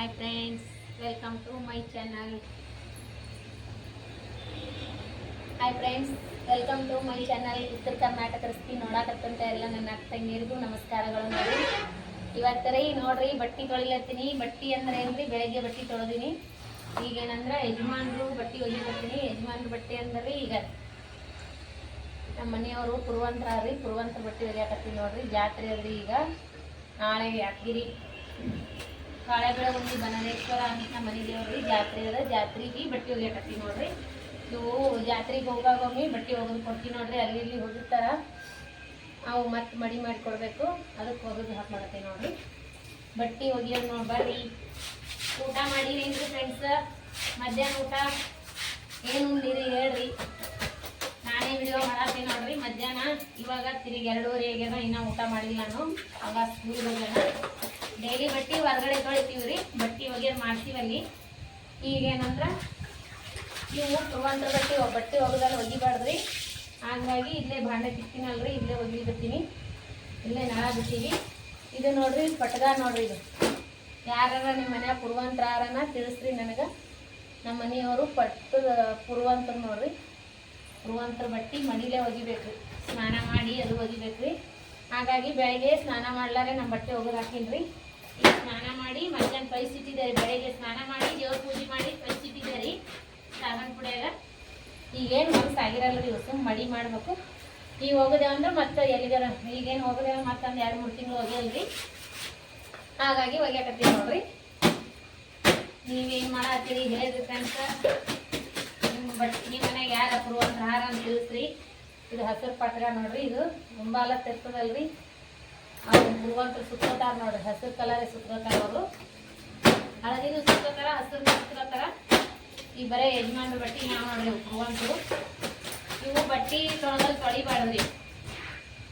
Hi friends, welcome to my channel. Hi friends, welcome to my channel. ಉತ್ತರ Karnataka recipe ನೋಡಾಕತ್ತಂತ ಎಲ್ಲ ನನ್ನ ಅಕ್ಕ ತಂಗಿಯರಿಗೂ ನಮಸ್ಕಾರಗಳು. ನೋಡಿ ಇವತ್ತರಿ ನೋಡ್ರಿ ಬಟ್ಟಿ ತೊಳಿಲತ್ತೀನಿ. ಬಟ್ಟಿ ಅಂದ್ರೆ ಏನ್ರಿ, ಬೆಳಗ್ಗೆ ಬಟ್ಟಿ ತೊಳೆದಿನಿ. ಈಗೇನಂದ್ರೆ ಯಜಮಾನ್ರು ಬಟ್ಟಿ ಒಗಿಲತ್ತೀನಿ. ಯಜಮಾನ್ರು ಬಟ್ಟೆ ಅಂದ್ರೆ ಈಗ ನಮ್ಮ ಮನೆಯವರು ಪುರುವಂತರ ಬಟ್ಟೆ ಒಗ್ಯಾಕತ್ತೀನಿ. ನೋಡ್ರಿ ಜಾತ್ರೆ ಅದ್ರಿ, ಈಗ ನಾಳೆ ಯಾದಗಿರಿ ಕಾಳೆಬೆಳ ಉಂಡಿ ಬನನೇಶ್ವರ ಅಂತ ನಮ್ಮ ಮನೆ ದೇವ್ರಿ ಜಾತ್ರೆ ಅದ. ಜಾತ್ರೆಗೆ ಬಟ್ಟೆ ಒಗ್ಯಾಕತ್ತೀನಿ ನೋಡ್ರಿ. ಇವು ಜಾತ್ರೆಗೆ ಹೋಗಾಗೊಮ್ಮೆ ಬಟ್ಟೆ ಒಗೆದು ಕೊಡ್ತೀನಿ ನೋಡ್ರಿ. ಅಲ್ಲಿ ಇಲ್ಲಿ ಹೋಗಿರ್ತಾರ, ಅವು ಮತ್ತೆ ಮಡಿ ಮಾಡಿ ಕೊಡಬೇಕು, ಅದಕ್ಕೆ ಒಗೆದು ಹಾಕಿ ಮಾಡತ್ತೀನಿ ನೋಡ್ರಿ. ಬಟ್ಟೆ ಒಗಿಯೋದು ನೋಡಿ. ಬರ್ರಿ ಊಟ ಮಾಡಿರೇನ್ರಿ ಫ್ರೆಂಡ್ಸ್? ಮಧ್ಯಾಹ್ನ ಊಟ ಏನು ಉಂಡಿರಿ ಹೇಳ್ರಿ. ನಾನೇ ವಿಡಿಯೋ ಮಾಡತ್ತೀನಿ ನೋಡ್ರಿ. ಮಧ್ಯಾಹ್ನ ಇವಾಗ ತಿರುಗಿ 2:30 ಆಗ್ಯಾನ, ಇನ್ನೂ ಊಟ ಮಾಡಿಲ್ಲ ನಾನು. ಅವಾಗ ಸ್ಕೂಲ್ ಹೋಗ್ಯಾನ. ಡೈಲಿ ಬಟ್ಟೆ ಹೊರಗಡೆ ತೊಳಿತೀವಿ ರೀ, ಬಟ್ಟೆ ಒಗೆಯೋದು ಮಾಡ್ತೀವಲ್ಲಿ. ಈಗೇನಂದ್ರೆ ಇವು ಪುರುವಂತರ ಬಟ್ಟೆ ಒಗೆದಲ್ಲಿ ಒಗಿಬಾರ್ದ್ರಿ. ಹಾಗಾಗಿ ಇಲ್ಲೇ ಭಾಂಡೆ ತಿಕ್ತೀನಲ್ರಿ, ಇಲ್ಲೇ ಒಗಿಬಿಡ್ತೀನಿ. ಇಲ್ಲೇ ನಳ ಬಿಡ್ತೀವಿ. ಇದು ನೋಡ್ರಿ ಪಟ್ಗ ನೋಡ್ರಿ. ಇದು ಯಾರ ನಿಮ್ಮ ಮನ್ಯಾಗ ಪುರುವಂತರನ ತಿಳಿಸ್ರಿ ನನಗೆ. ನಮ್ಮ ಮನೆಯವರು ಪುರುವಂತರ ನೋಡ್ರಿ. ಪುರುವಂತರ ಬಟ್ಟೆ ಮಡಿಲೇ ಒಗಿಬೇಕ್ರಿ, ಸ್ನಾನ ಮಾಡಿ ಅದು ಒಗಿಬೇಕ್ರಿ. ಹಾಗಾಗಿ ಬೆಳಗ್ಗೆ ಸ್ನಾನ ಮಾಡ್ಲಾರೆ ನಮ್ಮ ಬಟ್ಟೆ ಒಗೆದು ಹಾಕಿನ್ರಿ. ಈಗ ಸ್ನಾನ ಮಾಡಿ ಮಧ್ಯಾಹ್ನ ಕಳಿಸಿಟ್ಟಿದ್ದಾರೆ. ಬೆಳಗ್ಗೆ ಸ್ನಾನ ಮಾಡಿ ದೇವ್ರ ಪೂಜೆ ಮಾಡಿ ಕಳಿಸಿಟ್ಟಿದ್ದಾರೆ ಸಾಬನ್ ಪುಡಿಯಾಗ. ಈಗೇನು ಮನಸ್ಸು ಆಗಿರಲ್ರಿ, ಸುಮ್ಮ ಮಡಿ ಮಾಡ್ಬೇಕು. ಈಗ ಹೋಗೋದೇವ ಅಂದ್ರೆ ಮತ್ತೆ ಎಲ್ಲಿಗಾರ, ಈಗೇನು ಹೋಗೋದೇವ ಮತ್ತೊಂದು 2-3 ತಿಂಗಳು ಒಗೆಯಲ್ರಿ. ಹಾಗಾಗಿ ಒಗ್ಯಾಕತ್ತೀವಿ ನೋಡ್ರಿ. ನೀವೇನು ಮಾಡತ್ತೀರಿ ಹೇಳ್ರಿ ಫ್ರೆಂಡ್ಸ್. ನಿಮ್ಮ ಮನೆಗೆ ಯಾರ ಪುರುವಂತರ ಹಾರ ಅಂತ ತಿಳಿಸ್ರಿ. ಇದು ಹಸಿರು ಪಟ್ಗ ನೋಡ್ರಿ. ಇದು ಮುಂಬಾಲ ತೆರ್ತದಲ್ರಿ, ಅವ್ರು ಪುರುವಂತರು ಸುತ್ಕೋತಾರ ನೋಡ್ರಿ. ಹಸಿರು ಕಲರೇ ಸುತ್ಕೋತಾರ ಅವರು. ಹಳದಿನೂ ಸುತ್ಕೋತಾರ, ಹಸಿರು ಸುತ್ಕೋತಾರ. ಈ ಬರೇ ಯಜಮಾನ್ರ ಬಟ್ಟೆ ನಾವು ನೋಡ್ರಿ ಪುರುವಂತರು. ಇವು ಬಟ್ಟೆ ತೊಳೆದಲ್ಲಿ ತೊಳಿಬಾರ್ದ್ರಿ.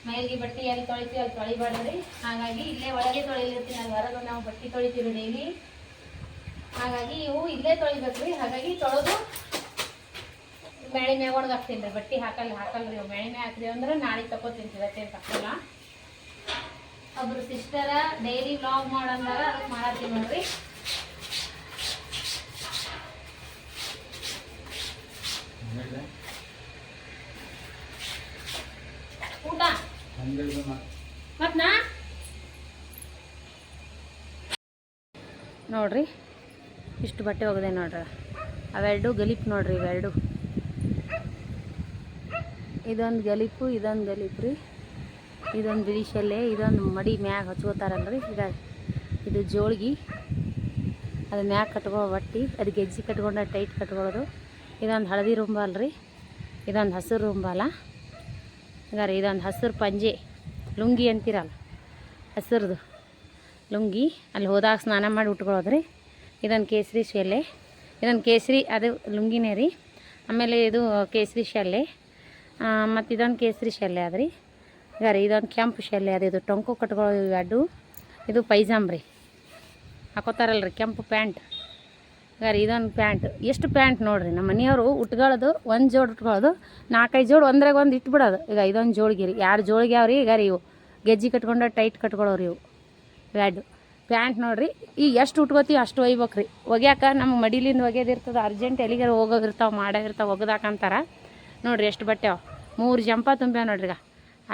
ಮೈಲಿಗೆ ಬಟ್ಟೆ ಎಲ್ಲಿ ತೊಳಿತೀವಿ ಅಲ್ಲಿ ತೊಳಿಬಾರ್ದ್ರಿ. ಹಾಗಾಗಿ ಇಲ್ಲೇ ಒಳಗೆ ತೊಳಿಲಿರ್ತೀನಿ. ಅಲ್ಲಿ ಹೊರಗೆ ನಾವು ಬಟ್ಟೆ ತೊಳಿತೀವಿ ಡೈಲಿ. ಹಾಗಾಗಿ ಇವು ಇಲ್ಲೇ ತೊಳಿಬೇಕ್ರಿ. ಹಾಗಾಗಿ ತೊಳೆದು ಮೇಳೆ ಮ್ಯಾಗ ಒಣಗಿ ಹಾಕ್ತೀನಿ ರೀ. ಬಟ್ಟೆ ಹಾಕಲ್ರಿ. ಮೇಳೆ ಮ್ಯಾಗ ಹಾಕಿದೀವಿ ಅಂದ್ರೆ ನಾಳೆ ತಗೋತೀನಿ, ಇವತ್ತೇನು ತಗೊಲ್ಲ. ಒಬ್ರು ಸಿಸ್ಟರ ಡೈಲಿ ವ್ಲಾಗ್ ಮಾಡಂದಾರ, ಅದಕ್ಕೆ ಮಾಡತ್ತೀನಿ ನೋಡ್ರಿ. ಊಟ ಮತ್ ನೋಡ್ರಿ ಇಷ್ಟು ಬಟ್ಟೆ ಒಗದೆ ನೋಡ್ರಿ. ಅವೆರಡು ಗಲೀಪ್ ನೋಡ್ರಿ. ಇವೆರಡು, ಇದೊಂದು ಗಲೀಪು, ಇದೊಂದು ಗಲೀಪು ರೀ. ಇದೊಂದು ಬಿಳಿ ಶೆಲ್ಲೆ, ಇದೊಂದು ಮಡಿ ಮ್ಯಾಗ ಹಚ್ಕೋತಾರಲ್ರಿ. ಈಗ ಇದು ಜೋಳ್ಗಿ, ಅದು ಮ್ಯಾಗ ಕಟ್ಕೊಳ್ಳೋ ಬಟ್ಟೆ, ಅದು ಗೆಜ್ಜಿ ಕಟ್ಕೊಂಡ ಟೈಟ್ ಕಟ್ಕೊಳ್ಳೋದು. ಇದೊಂದು ಹಳದಿ ರುಂಬಾಲ್ ರೀ, ಇದೊಂದು ಹಸಿರು ರುಂಬಾಲ. ಹಂಗಾರೆ ಇದೊಂದು ಹಸಿರು ಪಂಜೆ, ಲುಂಗಿ ಅಂತೀರಲ್ಲ, ಹಸಿರದು ಲುಂಗಿ. ಅಲ್ಲಿ ಹೋದಾಗ ಸ್ನಾನ ಮಾಡಿ ಉಟ್ಕೊಳ್ಳೋದ್ರಿ. ಇದೊಂದು ಕೇಸರಿ ಶೆಲ್ಲೆ, ಇದೊಂದು ಕೇಸರಿ, ಅದು ಲುಂಗಿನೇ ರೀ. ಆಮೇಲೆ ಇದು ಕೇಸರಿ ಶೆಲ್ಲೆ, ಮತ್ತು ಇದೊಂದು ಕೇಸರಿ ಶೆಲ್ಲೆ ಅದ್ರಿ. ಹಂಗಾರೆ ಇದೊಂದು ಕೆಂಪು ಶೆಲ್ಲೆ ಅದು. ಇದು ಟೊಂಕು ಕಟ್ಕೊಳ್ಳೋ ಅಡ್ಡು. ಇದು ಪೈಜಾಮ್ ರೀ, ಹಾಕೋತಾರಲ್ರಿ ಕೆಂಪು ಪ್ಯಾಂಟ್. ಹಂಗಾರೆ ಇದೊಂದು ಪ್ಯಾಂಟ್. ಎಷ್ಟು ಪ್ಯಾಂಟ್ ನೋಡ್ರಿ. ನಮ್ಮ ಮನೆಯವರು ಉಟ್ಕೊಳ್ಳೋದು ಒಂದು ಜೋಡು ಉಟ್ಕೊಳ್ಳೋದು, 4-5 ಜೋಡು ಒಂದ್ರಾಗ ಒಂದು ಇಟ್ಬಿಡೋದು. ಈಗ ಇದೊಂದು ಜೋಳಿಗೆ ರೀ, 2 ಜೋಳಿಗೆ ಅವ್ರಿ. ಈಗ ರೀ ಇವು ಗೆಜ್ಜಿ ಕಟ್ಕೊಂಡು ಟೈಟ್ ಕಟ್ಕೊಳ್ಳೋರಿ ಇವು ಎರಡು ಪ್ಯಾಂಟ್ ನೋಡ್ರಿ. ಈಗ ಎಷ್ಟು ಉಟ್ಕೋತೀವಿ ಅಷ್ಟು ಒಯ್ಬೇಕು ರೀ. ಒಗ್ಯಾಕ ನಮ್ಮ ಮಡಿಲಿಂದ ಒಗ್ಯೋದಿರ್ತದೆ. ಅರ್ಜೆಂಟ್ ಎಲ್ಲಿಗಾರ ಹೋಗೋದಿರ್ತಾವೆ, ಮಾಡೋದಿರ್ತಾವೆ, ಒಗ್ದಾಕಂತಾರ ನೋಡ್ರಿ. ಎಷ್ಟು ಬಟ್ಟೆ 3 ಜಂಪ ತುಂಬ್ಯಾವ ನೋಡ್ರಿಗ.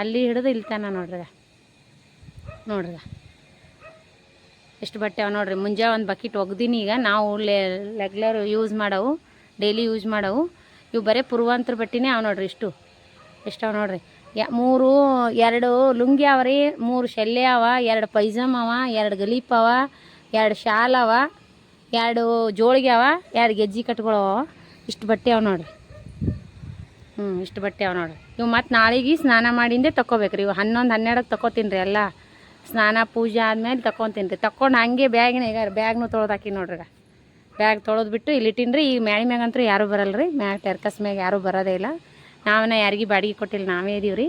ಅಲ್ಲಿ ಹಿಡಿದು ಇಲ್ಲಿ ತನ ನೋಡ್ರಿಗ. ನೋಡ್ರಿಗ ಎಷ್ಟು ಬಟ್ಟೆ ಅವ ನೋಡ್ರಿ. ಮುಂಜಾನೆ ಒಂದು ಬಕೆಟ್ ಒಗ್ದೀನಿ. ಈಗ ನಾವು ರೆಗ್ಯುಲರ್ ಯೂಸ್ ಮಾಡವು, ಡೈಲಿ ಯೂಸ್ ಮಾಡವು. ಇವು ಬರೀ ಪುರುವಂತರ ಬಟ್ಟೆನೇ ಅವ ನೋಡ್ರಿ. ಎಷ್ಟವ ನೋಡ್ರಿ. 2 ಲುಂಗಿ ಅವ ರೀ, 3 ಶೆಲ್ಲೆ ಅವ, 2 ಪೈಜಾಮ್ ಅವ, 2 ಗಲೀಪ್ ಅವ, 2 ಶಾಲ್ ಅವ, 2 ಜೋಳಿಗೆ ಅವ, 2 ಗೆಜ್ಜಿ ಕಟ್ಕೊಳ್ಳವ. ಇಷ್ಟು ಬಟ್ಟೆ ಅವ ನೋಡ್ರಿ. ಇಷ್ಟು ಬಟ್ಟೆ ಅವ ನೋಡ್ರಿ. ಇವು ಮತ್ತು ನಾಳೆಗೆ ಸ್ನಾನ ಮಾಡಿಂದೆ ತಗೋಬೇಕ್ರಿ. ಇವು 11-12ಕ್ಕೆ ತಗೋತೀನಿ ರೀ. ಎಲ್ಲ ಸ್ನಾನ ಪೂಜೆ ಆದ್ಮೇಲೆ ತಗೊತೀನಿ ರೀ. ತಗೊಂಡು ಹಂಗೆ ಈಗ ಬ್ಯಾಗ್ನು ತೊಳೆದು ಹಾಕಿ ನೋಡ್ರಿ. ಬ್ಯಾಗ್ ತೊಳೆದು ಬಿಟ್ಟು ಇಲ್ಲಿ ಇಟ್ಟೀನಿ ರೀ. ಈಗ ಮ್ಯಾಳಿ ಮ್ಯಾಗಂತೂ ಯಾರೂ ಬರಲ್ಲ ರೀ. ಟೆರ್ಕಸ್ ಮ್ಯಾಗ ಯಾರೂ ಬರೋದೇ ಇಲ್ಲ. ನಾವನ್ನ ಯಾರಿಗೆ ಬಾಡಿಗೆ ಕೊಟ್ಟಿಲ್ಲ, ನಾವೇ ಇದೀವಿ ರೀ.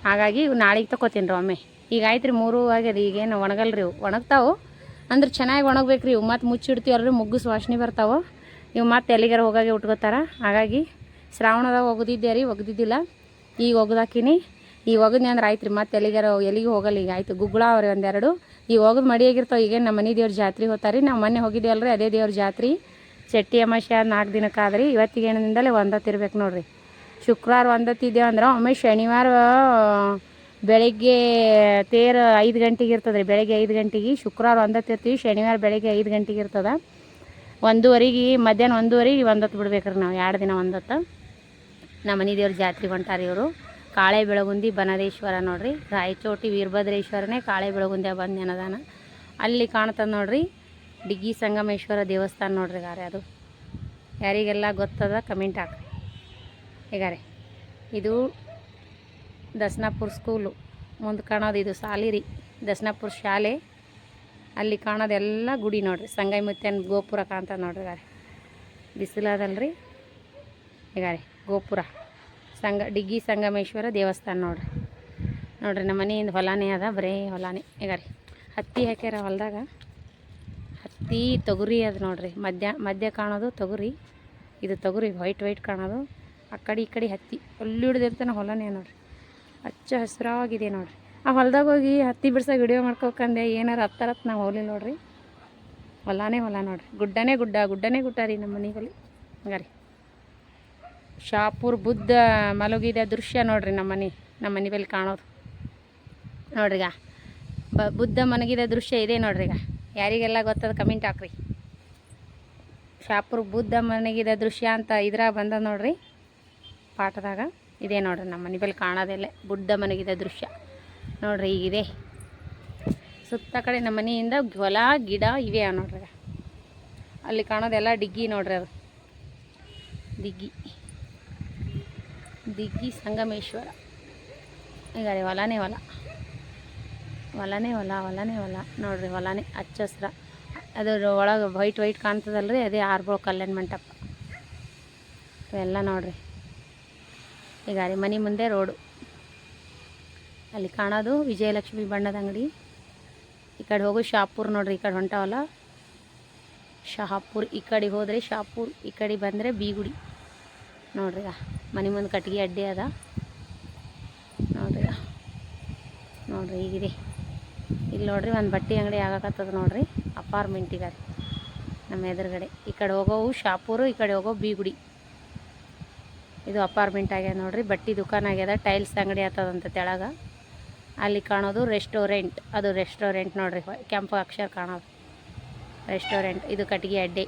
ಹಾಗಾಗಿ ಇವು ನಾಳೆಗೆ ತಗೋತೀನಿ ರೀ ಒಮ್ಮೆ. ಈಗ ಆಯ್ತು ರೀ 3 ಆಗ್ಯದ. ಈಗೇನು ಒಣಗಲ್ರಿ. ಇವು ಒಣಗ್ತಾವೆ ಅಂದ್ರೆ ಚೆನ್ನಾಗಿ ಒಣಗ್ಬೇಕು ರೀ. ಇವು ಮತ್ತು ಮುಚ್ಚಿಡ್ತೀವಲ್ರಿ, ಮುಗ್ಗು ವಾಸನೆ ಬರ್ತಾವೆ. ಇವು ಮತ್ತು ಎಲ್ಲಿಗಾರ ಹೋಗಾಗೆ ಉಟ್ಕೋತಾರ. ಹಾಗಾಗಿ ಶ್ರಾವಣದಾಗ ಒಗ್ದಿದ್ದೆ ರೀ, ಒಗ್ದಿದ್ದಿಲ್ಲ. ಈಗ ಒಗ್ದಾಕಿನಿ. ಈಗ ಒಗದ್ನಿ ಅಂದ್ರೆ ಆಯ್ತು ರೀ. ಮತ್ತು ಎಲ್ಲಿಗೆ ಹೋಗಲ್ಲ. ಈಗ ಆಯಿತು. ಗುಗ್ಗಳ ಅವ್ರಿ ಒಂದೆರಡು ಈಗ ಹೋಗೋದು ಮಡಿಯಾಗಿರ್ತಾವೆ. ಈಗ ನಮ್ಮ ಮನೆ ದೇವ್ರ ಜಾತ್ರೆ ಹೋಗ್ತಾರೆ. ನಾವು ಮೊನ್ನೆ ಹೋಗಿದ್ದೇವಲ್ರಿ, ಅದೇ ದೇವ್ರ ಜಾತ್ರೆ ಚಟ್ಟಿ ಅಮಾವಾಸ್ಯೆ 4 ದಿನಕ್ಕಾದ್ರಿ. ಇವತ್ತಿಗೆ ಏನಿಂದಲೇ ಒಂದತ್ತಿರ್ಬೇಕು ನೋಡಿರಿ. ಶುಕ್ರವಾರ ಒಂದತ್ತಿದ್ದೇವೆ ಅಂದ್ರೆ ಒಮ್ಮೆ ಶನಿವಾರ ಬೆಳಗ್ಗೆ ತೇರು 5 ಗಂಟೆಗೆ ಇರ್ತದೆ ರೀ. ಬೆಳಗ್ಗೆ 5 ಗಂಟೆಗೆ ಶುಕ್ರವಾರ ಒಂದತ್ತಿರ್ತೀವಿ. ಶನಿವಾರ ಬೆಳಗ್ಗೆ 5 ಗಂಟೆಗೆ ಇರ್ತದೆ. 1:30 ಮಧ್ಯಾಹ್ನ 1:30 ಒಂದತ್ತು ಬಿಡ್ಬೇಕ್ರಿ ನಾವು. 2 ದಿನ ಒಂದತ್ತು ನಮ್ಮ ಮನೆ ದೇವ್ರ ಜಾತ್ರೆಗೆ ಹೊಂಟಾರಿ ಇವರು. ಕಾಳೆ ಬೆಳಗುಂದಿ ಬನದೇಶ್ವರ ನೋಡ್ರಿ. ರಾಯಚೋಟಿ ವೀರಭದ್ರೇಶ್ವರನೇ ಕಾಳೆ ಬೆಳಗುಂದಿ ಬಂದು ನೆನದಾನ. ಅಲ್ಲಿ ಕಾಣ್ತದೆ ನೋಡ್ರಿ ಡಿಗ್ಗಿ ಸಂಗಮೇಶ್ವರ ದೇವಸ್ಥಾನ ನೋಡ್ರಿ. ಗಾರೆ ಅದು ಯಾರಿಗೆಲ್ಲ ಗೊತ್ತದ ಕಮೆಂಟ್ ಹಾಕಿ. ಹೀಗಾರೆ ಇದು ದಸ್ನಾಪುರ ಸ್ಕೂಲು ಮುಂದೆ ಕಾಣೋದು ಇದು ಸಾಲಿರಿ ದಸ್ನಾಪುರ ಶಾಲೆ. ಅಲ್ಲಿ ಕಾಣೋದೆಲ್ಲ ಗುಡಿ ನೋಡ್ರಿ. ಸಂಗಮುತ್ತೇನ ಗೋಪುರ ಕಾಣ್ತದೆ ನೋಡ್ರಿ. ಗಾರೆ ಬಿಸಿಲಾದಲ್ರಿ. ಹೀಗಾರೆ ಗೋಪುರ ಡಿಗ್ಗಿ ಸಂಗಮೇಶ್ವರ ದೇವಸ್ಥಾನ ನೋಡ್ರಿ. ನಮ್ಮ ಮನೆಯಿಂದ ಹೊಲನೇ ಅದ, ಬರೀ ಹೊಲನೇ. ಹೀಗಾರೆ ಹತ್ತಿ ಹಾಕ್ಯಾರ ಹೊಲದಾಗ. ಹತ್ತಿ ತೊಗರಿ ಅದು ನೋಡ್ರಿ. ಮಧ್ಯ ಕಾಣೋದು ತೊಗರಿ. ಇದು ತೊಗರಿ ವೈಟ್ ಕಾಣೋದು. ಆ ಕಡೆ ಈ ಕಡೆ ಹತ್ತಿ ಅಲ್ಲಿ ಹಿಡ್ದಿರ್ತಾನೆ ಹೊಲನೇ ನೋಡ್ರಿ. ಹಚ್ಚ ಹಸಿರಾಗಿದೆ ನೋಡ್ರಿ. ಆ ಹೊಲ್ದಾಗ ಹೋಗಿ ಹತ್ತಿ ಬಿಡ್ಸೋಕೆ ವಿಡಿಯೋ ಮಾಡ್ಕೋಕಂದೆ ಏನಾರು ಹತ್ತಾರತ್ತು ನಾವು ಹೋಗ್ಲಿಲ್ಲ ನೋಡ್ರಿ. ಹೊಲನೇ ನೋಡ್ರಿ. ಗುಡ್ಡನೇ ಗುಡ್ಡ ರೀ ನಮ್ಮ ಮನೆ ಬಳಿ. ಹಂಗಾರಿ ಶಾಪುರ್ ಬುದ್ಧ ಮಲಗಿದ ದೃಶ್ಯ ನೋಡ್ರಿ. ನಮ್ಮ ಮನೆ ಬಳಿ ಕಾಣೋದು ನೋಡ್ರಿಗ. ಬುದ್ಧ ಮಲಗಿದ ದೃಶ್ಯ ಇದೆ ನೋಡ್ರಿಗ. ಯಾರಿಗೆಲ್ಲ ಗೊತ್ತದ ಕಮೆಂಟ್ ಹಾಕ್ರಿ. ಶಾಪುರ್ ಬುದ್ಧ ಮಲಗಿದ ದೃಶ್ಯ ಅಂತ ಇದ್ರಾಗ ಬಂದ ನೋಡ್ರಿ ಪಾಠದಾಗ. ಇದೇ ನೋಡ್ರಿ ನಮ್ಮ ಮನೆ ಬಳಿ ಕಾಣೋದೆಲ್ಲ ಬುದ್ಧ ಮಲಗಿದ ದೃಶ್ಯ ನೋಡ್ರಿ. ಈಗಿದೆ ಸುತ್ತ ಕಡೆ ನಮ್ಮ ಮನೆಯಿಂದ ಹೊಲ ಗಿಡ ಇವೆ ನೋಡ್ರಿ. ಅಲ್ಲಿ ಕಾಣೋದೆಲ್ಲ ಡಿಗ್ಗಿ ನೋಡ್ರಿ. ಅದು ದಿಗ್ಗಿ ಸಂಗಮೇಶ್ವರ. ಈಗ ಹೊಲನೇ ಹೊಲ ನೋಡ್ರಿ. ಹೊಲನೇ ಹಚ್ಚ ಹಸ್ರ. ಅದ್ರ ಒಳಗೆ ವೈಟ್ ಕಾಣ್ತದಲ್ರಿ, ಅದೇ ಆರ್ಬೋಳ ಕಲ್ಯಾಣ ಮಂಟಪ ಎಲ್ಲ ನೋಡ್ರಿ. ಈಗ ಮನೆ ಮುಂದೆ ರೋಡು. ಅಲ್ಲಿ ಕಾಣೋದು ವಿಜಯಲಕ್ಷ್ಮಿ ಬಣ್ಣದ ಅಂಗಡಿ. ಈ ಕಡೆ ಹೋಗೋ ಶಾಪುರ್ ನೋಡ್ರಿ. ಈ ಕಡೆ ಹೊಂಟಾವಲ್ಲ ಶಹಾಪುರ್. ಈ ಕಡೆ ಹೋದರೆ ಶಾಪುರ್, ಈ ಕಡೆ ಬಂದರೆ ಬೀಗುಡಿ ನೋಡ್ರಿ. ಮನೆ ಮುಂದೆ ಕಟ್ಟಿಗೆ ಅಡ್ಡೆ ಅದ ನೋಡ್ರಿ. ಈಗಿದೆ ಇಲ್ಲಿ ನೋಡ್ರಿ. ಒಂದು ಬಟ್ಟೆ ಅಂಗಡಿ ಆಗಕತ್ತದ ನೋಡ್ರಿ. ಅಪಾರ್ಟ್ಮೆಂಟಿಗೆ ನಮ್ಮ ಎದುರುಗಡೆ. ಈ ಕಡೆ ಹೋಗೋವು ಶಾಪುರು, ಈ ಕಡೆ ಹೋಗೋ ಬೀಗುಡಿ. ಇದು ಅಪಾರ್ಟ್ಮೆಂಟ್ ಆಗ್ಯದ ನೋಡ್ರಿ. ಬಟ್ಟೆ ದುಕಾನ್ ಆಗ್ಯದ. ಟೈಲ್ಸ್ ಅಂಗಡಿ ಆಗ್ತದಂತ ತೆಳಗ. ಅಲ್ಲಿ ಕಾಣೋದು ರೆಸ್ಟೋರೆಂಟ್. ಅದು ರೆಸ್ಟೋರೆಂಟ್ ನೋಡ್ರಿ. ಕೆಂಪು ಅಕ್ಷರ ಕಾಣೋದು ರೆಸ್ಟೋರೆಂಟ್. ಇದು ಕಟ್ಟಿಗೆ ಅಡ್ಡೆ.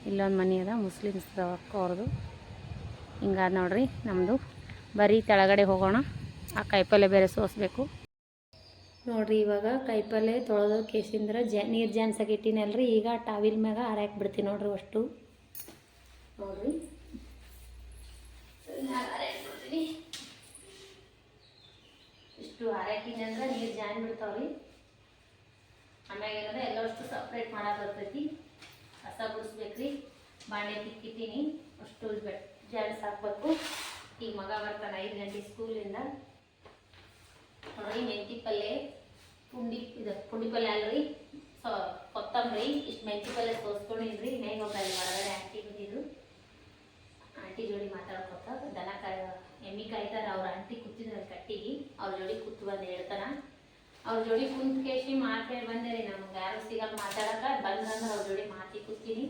ಇಲ್ಲೊಂದು ಮನೆ ಅದ ಮುಸ್ಲಿಮ್ಸ್ ಅವ್ರದ್ದು. ಹಿಂಗಾದ ನೋಡ್ರಿ ನಮ್ಮದು. ಬರೀ ಕೆಳಗಡೆ ಹೋಗೋಣ. ಆ ಕಾಯಿಪಲ್ಲೆ ಬೇರೆ ಸೋಸಬೇಕು ನೋಡ್ರಿ. ಇವಾಗ ಕಾಯಿಪಲ್ಲೆ ತೊಳೆದು ಕೇಸಿಂದ್ರೆ ನೀರು ಜಾನ್ಸಕ್ಕೆ ಇಟ್ಟಿನಲ್ರಿ. ಈಗ ಟಾವಿಲ್ ಮ್ಯಾಗ ಹಾರಾಕಿ ಬಿಡ್ತೀನಿ ನೋಡ್ರಿ. ಅಷ್ಟು ನೋಡ್ರಿ ಇಷ್ಟು ಹಾರಾಕಿನಿ ಅಂದ್ರೆ ನೀರು ಜಾನ್ ಬಿಡ್ತಾವ್ರಿ. ಆಮ್ಯಾಗ ಏನಂದ್ರೆ ಎಲ್ಲಷ್ಟು ಸಪ್ರೇಟ್ ಮಾಡೋದು ಬರ್ತೈತಿ. ಕಸ ಗುಡಿಸ್ಬೇಕ್ರಿ. ಬಾಂಡೆ ತಿಕ್ಕಿಟ್ಟಿನಿ. ಅಷ್ಟು ಜಾನ್ಸ್ ಹಾಕ್ಬೇಕು. ಈಗ ಮಗ ಬರ್ತಾನೆ 5 ಗಂಟೆ ಸ್ಕೂಲಿಂದ ನೋಡಿ. ಮೆಂತಿ ಪಲ್ಲೆ ಪುಂಡಿ ಪಲ್ಲೆ ಅಲ್ರಿ, ಕೊತ್ತಂಬರಿ. ಇಷ್ಟು ಮೆಂತಿ ಪಲ್ಲೆ ಸೋಸ್ಕೊಂಡಿದ್ರಿ. ಇನ್ನೇನು ಹೋಗಲ್ಲ ಹೊರಗಡೆ ಆಂಟಿ ಬಂದಿದ್ರು. ಆಂಟಿ ಜೋಡಿ ಮಾತಾಡ್ಕೊತ ದನ ಎಮ್ಮಿ ಕಾಯ್ತಾರೆ. ಅವ್ರ ಆಂಟಿ ಕೂತಿದ್ರು ಕಟ್ಟಿಗೆ. ಅವ್ರ ಜೋಡಿ ಕೂತು ಬಂದು ಹೇಳ್ತಾನ. ಅವ್ರ ಜೋಡಿ ಕುಂತ್ ಕೇಸಿ ಮಾತಾಡಿ ಬಂದೆ ರೀ. ನಮ್ಗೆ ಯಾರು ಸಿಗಲ್ಲ ಮಾತಾಡಕ್ಕೆ. ಬಂದ್ರಂದ್ರೆ ಅವ್ರ ಜೋಡಿ ಮಾತಿ ಕೂತೀನಿ.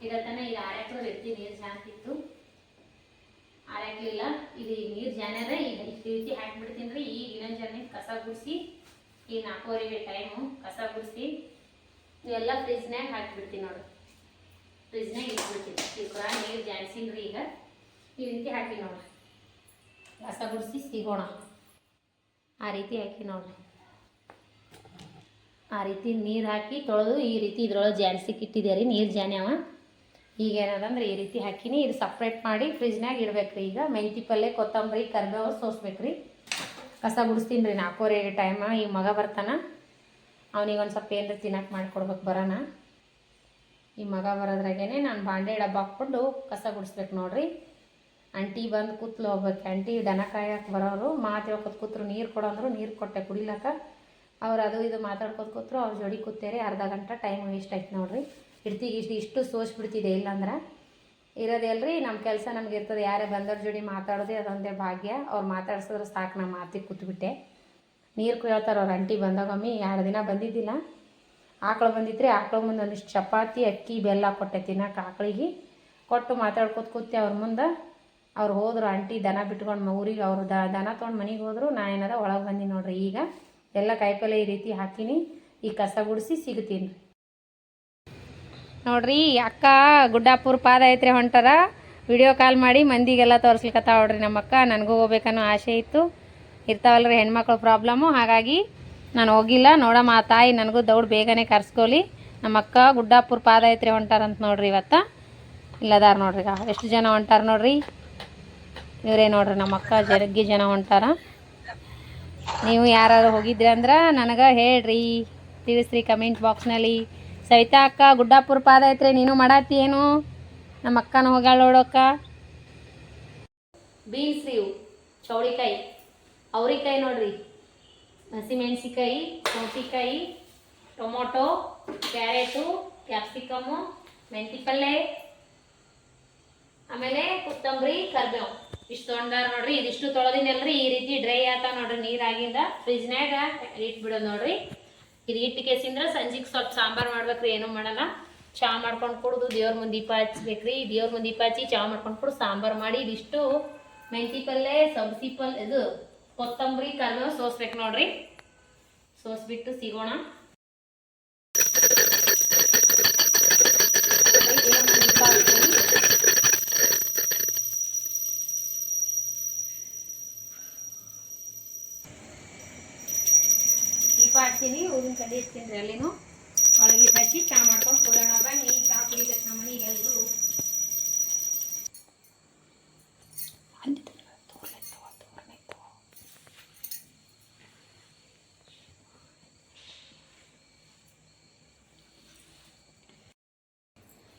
ಇದತ್ತನ ಈಗ ಆರ್ಯಾಕ್ಳು ಎತ್ತಿ ನೀರು ಜಾನ್ತಿತ್ತು. ಆರ್ಯಾಕ್ಲಿಲ್ಲ. ಇದು ನೀರು ಜಾನ್ಯಾರ. ಈಗ ಇಷ್ಟು ರೀತಿ ಹಾಕಿಬಿಡ್ತೀನಿ ರೀ. ಈಗ ಇನ್ನೊಂದು ಜನ ಕಸ ಗುಡಿಸಿ, ಈಗ 4:15 ಟೈಮು. ಕಸ ಗುಡಿಸಿ ಇವೆಲ್ಲ ಫ್ರಿಜ್ನಾಗ ಹಾಕಿಬಿಡ್ತೀನಿ ನೋಡ್ರಿ. ಫ್ರಿಜ್ನಾಗ ಇಟ್ಬಿಡ್ತೀನಿ. ಈಗ ನೀರು ಜಾನ್ಸಿನ ರೀ. ಈಗ ಈ ರೀತಿ ಹಾಕಿ ನೋಡ್ರಿ. ಕಸ ಗುಡಿಸಿ ಸಿಗೋಣ. ಆ ರೀತಿ ಹಾಕಿ ನೋಡ್ರಿ. ಆ ರೀತಿ ನೀರು ಹಾಕಿ ತೊಳೆದು ಈ ರೀತಿ ಇದ್ರೊಳಗೆ ಜಾನ್ಸಿಗೆ ಇಟ್ಟಿದೆ ರೀ. ನೀರು ಜಾನ್ಯಾವ. ಈಗ ಏನದಂದ್ರೆ ಈ ರೀತಿ ಹಾಕಿನಿ. ಇದು ಸಪ್ರೇಟ್ ಮಾಡಿ ಫ್ರಿಜ್ನಾಗ ಇಡ್ಬೇಕ್ರಿ. ಈಗ ಮೆಂತಿ ಪಲ್ಲೆ, ಕೊತ್ತಂಬರಿ, ಕರಿಬೇವು ಸೋಸ್ಬೇಕ್ರಿ. ಕಸ ಗುಡಿಸ್ತೀನಿ ರೀ 4:15 ಟೈಮ. ಈಗ ಮಗ ಬರ್ತಾನ. ಅವನಿಗೆ ಒಂದು ಸ್ವಲ್ಪ ಏನಾರ ತಿನ್ನಕ್ಕೆ ಮಾಡಿಕೊಡ್ಬೇಕು ಬರೋಣ. ಈ ಮಗ ಬರೋದ್ರಾಗೇ ನಾನು ಬಾಂಡೆ ಡಬ್ಬ ಹಾಕ್ಕೊಂಡು ಕಸ ಗುಡಿಸ್ಬೇಕು ನೋಡ್ರಿ. ಆಂಟಿ ಬಂದು ಕೂತ್ಲು ಹೋಗ್ಬೇಕು. ಆಂಟಿ ದನ ಕಾಯಕ್ಕೆ ಬರೋರು. ಮಾತು ಹೇಳ್ಕೊತ ಕೂತ್ರು. ನೀರು ಕೊಡೋಂದ್ರು ನೀರು ಕೊಟ್ಟೆ ಕುಡಿಲಕ್ಕ. ಅವ್ರು ಅದು ಇದು ಮಾತಾಡ್ಕೊತ ಕೂತ್ರು. ಅವ್ರ ಜೋಡಿ ಕೂತೇರಿ. ಅರ್ಧ ಗಂಟೆ ಟೈಮ್ ವೇಸ್ಟ್ ಆಯ್ತು ನೋಡ್ರಿ. ಇಷ್ಟು ಸೋಸ್ಬಿಡ್ತಿದೆ. ಇಲ್ಲಾಂದ್ರೆ ಇರೋದೇ ಅಲ್ರಿ ನಮ್ಮ ಕೆಲಸ ನಮ್ಗೆ ಇರ್ತದೆ. ಯಾರೇ ಬಂದವ್ರ ಜೋಡಿ ಮಾತಾಡೋದೇ ಅದೊಂದೇ ಭಾಗ್ಯ. ಅವ್ರು ಮಾತಾಡ್ಸಿದ್ರೆ ಸಾಕು. ನಮ್ಮ ಮಾತಿಗೆ ಕೂತ್ಬಿಟ್ಟೆ. ನೀರು ಕುಯ್ಯತ್ತಾರ ಅವ್ರ ಅಂಟಿ ಬಂದಾಗೊಮ್ಮೆ 2 ದಿನ ಬಂದಿದ್ದಿಲ್ಲ. ಆಕಳು ಬಂದಿದ್ರಿ, ಆಕಳ ಮುಂದೆ ಒಂದಿಷ್ಟು ಚಪಾತಿ ಅಕ್ಕಿ ಬೆಲ್ಲ ಕೊಟ್ಟೆ ತಿನ್ನಕ್ಕೆ ಆಕಳಿಗೆ ಕೊಟ್ಟು ಮಾತಾಡ್ಕೊತ ಕೂತೆ ಅವ್ರ ಮುಂದೆ. ಅವ್ರು ಹೋದ್ರು ಅಂಟಿ ದನ ಬಿಟ್ಕೊಂಡು ಊರಿಗೆ, ಅವ್ರು ದನ ತೊಗೊಂಡು ಮನೆಗೆ ಹೋದ್ರು. ನಾ ಏನದ ಒಳಗೆ ಬಂದು ನೋಡ್ರಿ. ಈಗ ಎಲ್ಲ ಕಾಯಿಪಲ್ಲೆ ಈ ರೀತಿ ಹಾಕಿನಿ. ಈ ಕಸ ಗುಡಿಸಿ ಸಿಗ್ತೀನಿ ನೋಡ್ರಿ. ಅಕ್ಕ ಗುಡ್ಡಾಪುರ ಪಾದಯಾತ್ರೆ ಹೊಂಟಾರ. ವಿಡಿಯೋ ಕಾಲ್ ಮಾಡಿ ಮಂದಿಗೆಲ್ಲ ತೋರಿಸ್ಲಿಕ್ಕತ್ತಾವ ನೋಡ್ರಿ. ನಮ್ಮ ಅಕ್ಕ ನನಗೂ ಹೋಗ್ಬೇಕನ್ನೋ ಆಸೆ ಇತ್ತು. ಇರ್ತಾವಲ್ರಿ ಹೆಣ್ಮಕ್ಳು ಪ್ರಾಬ್ಲಮ್ಮು, ಹಾಗಾಗಿ ನಾನು ಹೋಗಿಲ್ಲ. ನೋಡಮ್ಮ ಆ ತಾಯಿ ನನಗೂ ದೌಡ್ ಬೇಗನೆ ಕರ್ಸ್ಕೊಲಿ. ನಮ್ಮ ಅಕ್ಕ ಗುಡ್ಡಾಪುರ ಪಾದಯಾತ್ರೆ ಹೊಂಟಾರಂತ ನೋಡ್ರಿ. ಇವತ್ತು ಇಲ್ಲದಾರ ನೋಡ್ರಿ. ಎಷ್ಟು ಜನ ಹೊಂಟಾರ ನೋಡ್ರಿ. ಇವರೇ ನೋಡ್ರಿ ನಮ್ಮ ಅಕ್ಕ. ಜಗ್ಗಿ ಜನ ಹೊಂಟಾರ. ನೀವು ಯಾರು ಹೋಗಿದ್ರಿ ಅಂದ್ರೆ ನನಗೆ ಹೇಳ್ರಿ, ತಿಳಿಸ್ರಿ ಕಮೆಂಟ್ ಬಾಕ್ಸ್ನಲ್ಲಿ. ಸವಿತಾ ಅಕ್ಕ ಗುಡ್ಡಾಪುರ ಪಾದಯಾತ್ರೆ ನೀನು ಮಾಡತ್ತಿ ಏನು? ನಮ್ಮ ಅಕ್ಕನ ಹೋಗ್ಯಾಳ ನೋಡಕ್ಕ. ಬೀನ್ಸ್ ರೀ, ಚೌಳಿಕಾಯಿ, ಅವ್ರಿಕಾಯಿ ನೋಡ್ರಿ, ಹಸಿಮೆಣ್ಸಿಕಾಯಿ, ಸೌತೆಕಾಯಿ, ಟೊಮೊಟೊ, ಕ್ಯಾರೆಟು, ಕ್ಯಾಪ್ಸಿಕಮ್ಮು, ಮೆಂತಿ ಪಲ್ಲೆ, ಆಮೇಲೆ ಕೊತ್ತಂಬರಿ, ಕರ್ಬೇವು. ಇಷ್ಟು ತೊಗೊಂಡಾರ ನೋಡ್ರಿ. ಇದಿಷ್ಟು ತೊಳೆದಿನಲ್ರಿ. ಈ ರೀತಿ ಡ್ರೈ ಆತ ನೋಡ್ರಿ ನೀರಾಗಿಂದ. ಫ್ರಿಜ್ನಾಗ ಇಟ್ಬಿಡೋದು ನೋಡ್ರಿ. ಇದು ಇಟ್ಟು ಕೇಸಿಂದ್ರೆ ಸಂಜೆಗೆ ಸ್ವಲ್ಪ ಸಾಂಬಾರು ಮಾಡ್ಬೇಕ್ರಿ. ಏನೂ ಮಾಡಲ್ಲ, ಚಹಾ ಮಾಡ್ಕೊಂಡು ಕುಡ್ದು ದೇವ್ರ ಮುಂದೆ ದೀಪ ಹಚ್ಬೇಕ್ರಿ. ದೇವ್ರ ಮುಂದೆ ದೀಪ ಹಚ್ಚಿ ಚಹಾ ಮಾಡ್ಕೊಂಡು ಕುಡ್ದು ಸಾಂಬಾರು ಮಾಡಿ ಇದಿಷ್ಟು ಮೆಂತಿ ಪಲ್ಲೆ, ಸಬ್ಸಿ ಪಲ್ಲೆ, ಇದು ಕೊತ್ತಂಬರಿ, ಕರ್ಬೇವು ಸೋಸ್ಬೇಕು ನೋಡ್ರಿ. ಸೋಸ್ಬಿಟ್ಟು ಸಿಗೋಣ. ದೀಪ ಹಚ್ತೀನಿ, ಊರಿನ ಕಡೆ ಇರ್ತೀನಿ ರೀ. ಅಲ್ಲಿನೂ ಒಳಗೆ ಹಚ್ಚಿ ಚಹಾ ಮಾಡ್ಕೊಂಡು ಕುಡಿಯೋಣ. ಬನ್ನಿ, ಚಹಾ ಕುಡಿಬೇಕು ನಮ್ಮ ಮನೆಗೆ ಎಲ್ಲರೂ.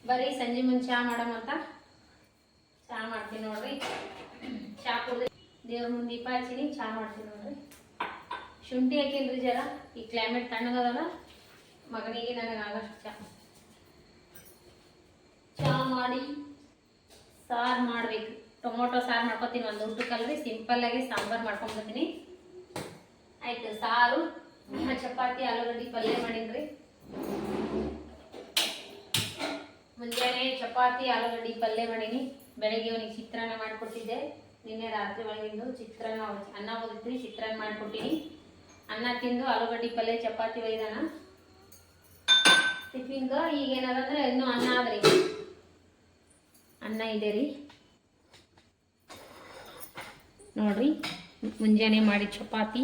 ಬರ್ರಿ ಸಂಜೆ ಮುಂದೆ ಚಹಾ ಮಾಡೋಣಂತ. ಚಹಾ ಮಾಡ್ತೀನಿ ನೋಡ್ರಿ. ಚಹಾ ಕುಡಿದು ದೇವ್ರ ಮುಂದೆ ದೀಪ ಹಚ್ಚಿನಿ, ಚಹಾ ಮಾಡ್ತೀನಿ ನೋಡ್ರಿ. ಶುಂಠಿ ಹಾಕಿನ್ರಿ ಜರ. ಈ ಕ್ಲೈಮೇಟ್ ತಣ್ಣಗದಲ್ಲ, ಮಗನಿಗೆ ನನಗೆ ಆಗಷ್ಟು ಚಹಾ ಮಾಡಿ ಸಾರು ಮಾಡ್ಬೇಕು. ಟೊಮೊಟೊ ಸಾರು ಮಾಡ್ಕೊತೀನಿ. ಒಂದು ಊಟಕ್ಕಲ್ರಿ ಸಿಂಪಲ್ಲಾಗಿ ಸಾಂಬಾರು ಮಾಡ್ಕೊಂಡ್ಬರ್ತೀನಿ. ಆಯ್ತು. ಸಾರು, ಚಪಾತಿ, ಆಲೂಗಡ್ಡೆ ಪಲ್ಯ ಮಾಡೀನ್ರಿ. ಮುಂಜಾನೆ ಚಪಾತಿ ಆಲೂಗಡ್ಡೆ ಪಲ್ಯ ಮಾಡೀನಿ. ಬೆಳಗ್ಗೆ ಅವನಿಗೆ ಚಿತ್ರಾನ್ನ ಮಾಡಿಕೊಟ್ಟಿದ್ದೆ. ನಿನ್ನೆ ರಾತ್ರಿ ಒಳಗಿಂದು ಚಿತ್ರಾನ್ನ, ಅನ್ನ ಓದಿದ್ರಿ, ಚಿತ್ರಾನ್ನ ಮಾಡಿಕೊಟ್ಟಿನಿ. ಅನ್ನ ತಿಂದು ಆಲೂಗಡ್ಡೆ ಪಲ್ಯ ಚಪಾತಿ ಒಯ್ದಾನ ಟಿಫಿನ್ಗೆ. ಈಗ ಏನಾದಂದ್ರೆ ಇನ್ನೂ ಅನ್ನ ಆದ್ರಿ, ಅನ್ನ ಇದೆ ರೀ ನೋಡ್ರಿ. ಮುಂಜಾನೆ ಮಾಡಿ ಚಪಾತಿ,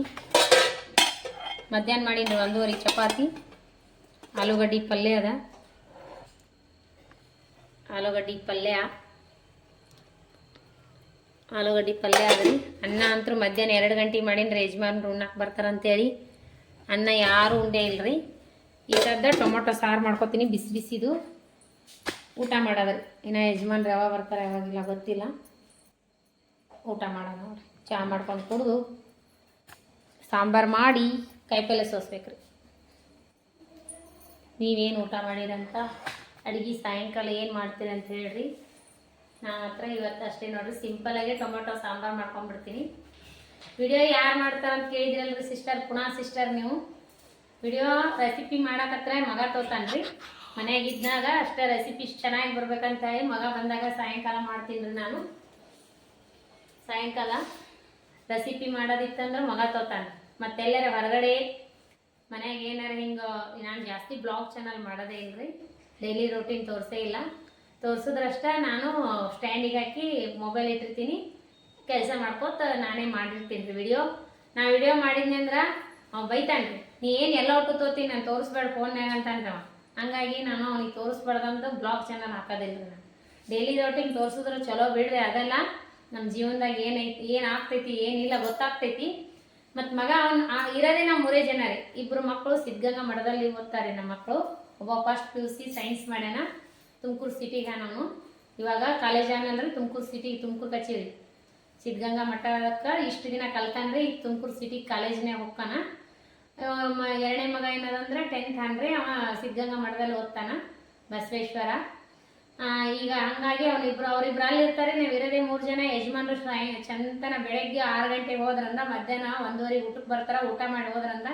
ಮಧ್ಯಾಹ್ನ ಮಾಡಿದ್ದು 1:30 ಚಪಾತಿ, ಆಲೂಗಡ್ಡೆ ಪಲ್ಯ ಅದ. ಆಲೂಗಡ್ಡೆ ಪಲ್ಯ ಅದ್ರಿ. ಅನ್ನ ಅಂತೂ ಮಧ್ಯಾಹ್ನ 2 ಗಂಟೆಗೆ ಮಾಡೀನಿ ರೀ. ಯಜಮಾನ್ರು ಉಣ್ಣಕ್ಕೆ ಬರ್ತಾರಂತೇಳಿ ಅನ್ನ ಯಾರೂ ಉಂಡೇ ಇಲ್ರಿ. ಈ ಥರದ ಟೊಮೊಟೊ ಸಾರು ಮಾಡ್ಕೊತೀನಿ, ಬಿಸಿ ಬಿಸಿದು ಊಟ ಮಾಡೋದ್ರಿ. ಇನ್ನು ಯಜಮಾನ್ರು ಯಾವಾಗ ಬರ್ತಾರೆ ಯಾವಾಗಿಲ್ಲ ಗೊತ್ತಿಲ್ಲ. ಊಟ ಮಾಡೋಣ ನೋಡ್ರಿ. ಚಹಾ ಮಾಡ್ಕೊಂಡು ಕುಡಿದು ಸಾಂಬಾರು ಮಾಡಿ ಕಾಯಿಪಲ್ಲೆ ಸೋಸ್ಬೇಕ್ರಿ. ನೀವೇನು ಊಟ ಮಾಡಿರಂತ, ಅಡುಗೆ ಸಾಯಂಕಾಲ ಏನು ಮಾಡ್ತೀರಿ ಅಂತ ಹೇಳ್ರಿ. ನಾನು ಹತ್ರ ಇವತ್ತು ಅಷ್ಟೇ ನೋಡ್ರಿ. ಸಿಂಪಲ್ಲಾಗೆ ಟೊಮೊಟೊ ಸಾಂಬಾರು ಮಾಡ್ಕೊಂಡ್ಬಿಡ್ತೀನಿ. ವಿಡಿಯೋ ಯಾರು ಮಾಡ್ತಾರಂತ ಕೇಳಿದ್ರಲ್ರಿ ಸಿಸ್ಟರ್, ಪುನಃ ಸಿಸ್ಟರ್ ನೀವು ವಿಡಿಯೋ ರೆಸಿಪಿ ಮಾಡಕತ್ರ ಮಗ ತೋತಾನ್ರಿ. ಮನೆಯಾಗಿದ್ದಾಗ ಅಷ್ಟೇ ರೆಸಿಪಿ ಇಷ್ಟು ಚೆನ್ನಾಗಿ ಬರ್ಬೇಕಂತ ಹೇಳಿ ಮಗ ಬಂದಾಗ ಸಾಯಂಕಾಲ ಮಾಡ್ತೀನಿ ರೀ. ನಾನು ಸಾಯಂಕಾಲ ರೆಸಿಪಿ ಮಾಡೋದಿತ್ತಂದ್ರೆ ಮಗ ತೋತಾನೆ. ಮತ್ತೆಲ್ಲರ ಹೊರಗಡೆ ಮನ್ಯಾಗ ಏನಾರು ಹಿಂಗೆ, ನಾನು ಜಾಸ್ತಿ ಬ್ಲಾಗ್ ಚಾನಲ್ ಮಾಡೋದೇ ಇಲ್ರಿ. ಡೈಲಿ ರೂಟೀನ್ ತೋರಿಸೇ ಇಲ್ಲ. ತೋರಿಸಿದ್ರಷ್ಟ ನಾನು ಸ್ಟ್ಯಾಂಡಿಗೆ ಹಾಕಿ ಮೊಬೈಲ್ ಇಟ್ಟಿರ್ತೀನಿ, ಕೆಲಸ ಮಾಡ್ಕೋತ ನಾನೇ ಮಾಡಿರ್ತೀನಿ ರೀ ವಿಡಿಯೋ. ನಾ ವಿಡಿಯೋ ಮಾಡಿದ್ನಿ ಅಂದ್ರೆ ಅವ್ ಬೈತಾನೆ ರೀ, ನೀ ಏನು ಎಲ್ಲ ಒಟ್ಟು ತೋತೀನಿ, ನಾನು ತೋರಿಸ್ಬೇಡ ಫೋನ್ಯಾಗ ಅಂತಂದ್ರೆ. ಹಂಗಾಗಿ ನಾನು ಅವ್ನಿಗೆ ತೋರಿಸ್ಬಾರ್ದಂತ ಬ್ಲಾಗ್ ಚಾನಲ್ ಹಾಕೋದಿಲ್ಲ ರೀ. ನಾನು ಡೈಲಿ ರೂಟೀನ್ ತೋರಿಸಿದ್ರೆ ಚಲೋ ಬಿಡ್ರಿ. ಅದೆಲ್ಲ ನಮ್ಮ ಜೀವನದಾಗ ಏನೈತಿ, ಏನು ಆಗ್ತೈತಿ, ಏನಿಲ್ಲ ಗೊತ್ತಾಗ್ತೈತಿ. ಮತ್ತು ಮಗ ಅವ್ನು ಇರೋದೇ ನಾವು 3 ಜನ ರೀ. 2 ಮಕ್ಕಳು ಸಿದ್ಧಗಂಗಾ ಮಠದಲ್ಲಿ ಓದ್ತಾರೆ ನಮ್ಮ ಮಕ್ಕಳು. ಒಬ್ಬ ಫಸ್ಟ್ PUC ಸೈನ್ಸ್ ಮಾಡ್ಯಾನ, ತುಮಕೂರು ಸಿಟಿಗೆ. ನಾನು ಇವಾಗ ಕಾಲೇಜ್ ಆನಲ್ರಿ ತುಮಕೂರು ಸಿಟಿ, ತುಮಕೂರು ಕಚೇರಿ ಸಿದ್ಧಗಂಗಾ ಮಠಕ್ಕೆ ಇಷ್ಟು ದಿನ ಕಲ್ತಾನ್ರಿ. ಈಗ ತುಮಕೂರು ಸಿಟಿ ಕಾಲೇಜ್ನಾಗ ಹೋಗ್ತಾನ. 2ನೇ ಮಗ ಏನದಂದ್ರೆ 10th ಅನ್ರಿ. ಅವ ಸಿದ್ಧಗಂಗಾ ಮಠದಲ್ಲಿ ಓದ್ತಾನ, ಬಸವೇಶ್ವರ. ಈಗ ಹಂಗಾಗಿ ಅವ್ರಿಬ್ರು ಅಲ್ಲಿ ಇರ್ತಾರೆ. ನಾವು ಇರೋದೇ 3 ಜನ. ಯಜಮಾನ್ರು ಚಂತನ ಬೆಳಗ್ಗೆ 6 ಗಂಟೆಗೆ ಹೋದ್ರಂದ ಮಧ್ಯಾಹ್ನ 1:15 ಊಟಕ್ಕೆ ಬರ್ತಾರ. ಊಟ ಮಾಡಿ ಹೋದ್ರಂದ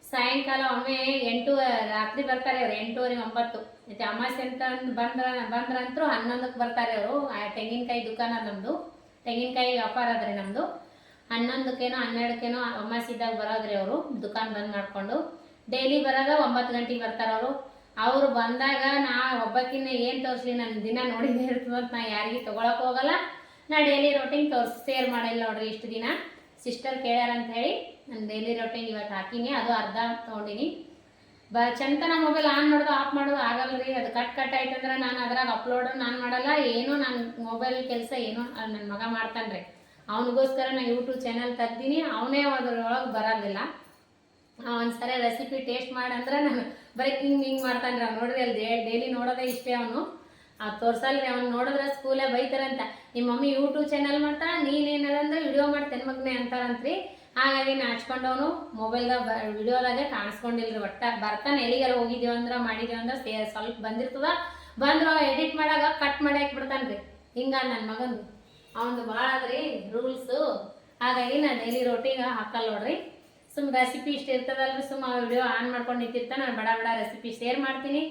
ಸಾಯಂಕಾಲ ಒಮ್ಮೆ 8 ರಾತ್ರಿ ಬರ್ತಾರೆ ಅವ್ರು. 8:30 9 ಮತ್ತೆ ಅಮಾಸೆ ಅಂತ ಬಂದ್ರಂತರೂ 11ಕ್ಕೆ ಬರ್ತಾರೆ ಅವರು. ತೆಂಗಿನಕಾಯಿ ದುಕಾನ ನಮ್ಮದು, ತೆಂಗಿನಕಾಯಿ ವ್ಯಾಪಾರ ಅದ್ರಿ ನಮ್ಮದು. 11ಕ್ಕೇನೋ 12ಕ್ಕೇನೋ ಅಮಾಸೆ ಇದ್ದಾಗ ಬರೋದ್ರಿ ಅವರು. ದುಕಾನ್ ಬಂದ್ ಮಾಡ್ಕೊಂಡು ಡೈಲಿ ಬರೋದ 9 ಗಂಟೆಗೆ ಬರ್ತಾರೆ ಅವರು. ಅವ್ರು ಬಂದಾಗ ನಾ ಒಬ್ಬಕ್ಕಿನ್ನ ಏನು ತೋರಿಸ್ಲಿ, ನನ್ನ ದಿನ ನೋಡಿದೇ ಇರ್ತದಂತ ನಾ ಯಾರಿಗೆ ತೊಗೊಳಕ್ಕೆ ಹೋಗಲ್ಲ. ನಾ ಡೈಲಿ ರೋಟಿಂಗ್ ಶೇರ್ ಮಾಡಿಲ್ಲ ನೋಡ್ರಿ. ಇಷ್ಟು ದಿನ ಸಿಸ್ಟರ್ ಕೇಳ್ಯಾರ ಅಂತ ಹೇಳಿ ನಾನು ಡೈಲಿ ರೋಟಿಂಗ್ ಇವತ್ತು ಹಾಕಿನಿ. ಅದು ಅರ್ಧ ತೊಗೊಂಡಿನಿ. ಚಂತನ ಮೊಬೈಲ್ ಆನ್ ಮಾಡೋದು ಆಫ್ ಮಾಡೋದು ಆಗಲ್ಲ ರೀ. ಅದು ಕಟ್ ಆಯ್ತಂದ್ರೆ ನಾನು ಅದ್ರಾಗ ಅಪ್ಲೋಡ್ ನಾನು ಮಾಡಲ್ಲ. ಏನೋ ನಾನು ಮೊಬೈಲ್ ಕೆಲಸ ಏನೋ ನನ್ನ ಮಗ ಮಾಡ್ತಾನೆ ರೀ. ಅವನಿಗೋಸ್ಕರ ನಾನು ಯೂಟ್ಯೂಬ್ ಚಾನಲ್ ತೆಗ್ದೀನಿ. ಅವನೇ ಅದ್ರೊಳಗೆ ಬರೋದಿಲ್ಲ. ಒಂದ್ಸರಿ ರೆಸಿಪಿ ಟೇಸ್ಟ್ ಮಾಡಂದ್ರೆ ನಾನು ಬರೀ ಹಿಂಗೆ ಮಾಡ್ತಾನೆ ರೀ. ಅವ್ನು ನೋಡ್ರಿ ಅಲ್ಲಿ ಡೈಲಿ ನೋಡೋದೇ ಇಷ್ಟೇ. ಅವನು ತೋರ್ಸಲ್ರಿ. ಅವ್ನು ನೋಡಿದ್ರೆ ಸ್ಕೂಲೇ ಬೈತಾರಂತ, ನಿಮ್ಮ ಮಮ್ಮಿ ಯೂಟ್ಯೂಬ್ ಚಾನಲ್ ಮಾಡ್ತಾ ನೀನೇನದಂದ್ರೆ ವಿಡಿಯೋ ಮಾಡ್ತೇನೆ ಮಗನೇ ಅಂತಾರಂತ್ರಿ. ಹಾಗಾಗಿ ನಾ ಹಚ್ಕೊಂಡವನು ಮೊಬೈಲ್ದಾಗ ವಿಡಿಯೋದಾಗೆ ಕಾಣಿಸ್ಕೊಂಡಿಲ್ರಿ. ಒಟ್ಟ ಬರ್ತಾನೆ ಎಲ್ಲಿಗಾರ ಹೋಗಿದ್ದೀವಿ ಅಂದ್ರೆ ಮಾಡಿದೀವಿ ಅಂದ್ರೆ ಸ್ವಲ್ಪ ಬಂದಿರ್ತದ. ಬಂದ್ರು ಎಡಿಟ್ ಮಾಡಾಗ ಕಟ್ ಮಾಡಿ ಹಾಕ್ಬಿಡ್ತಾನೆ ರೀ. ಹಿಂಗ ನನ್ನ ಮಗಂದು ಅವನು ಭಾಳ ಅದ್ರಿ ರೂಲ್ಸು. ಹಾಗಾಗಿ ನಾನು ಡೈಲಿ ರೋಟಿಗೆ ಹಾಕಲ್ಲ ನೋಡ್ರಿ. ರೆಸಿಪಿ ಇಷ್ಟ ಇರ್ತದಲ್ರಿ, ವಿಡಿಯೋ ಆನ್ ಮಾಡ್ಕೊಂಡು ನಿಂತಿರ್ತಾನೆ. ನಾನು ಬಡ ರೆಸಿಪಿ ಶೇರ್ ಮಾಡ್ತೀನಿ.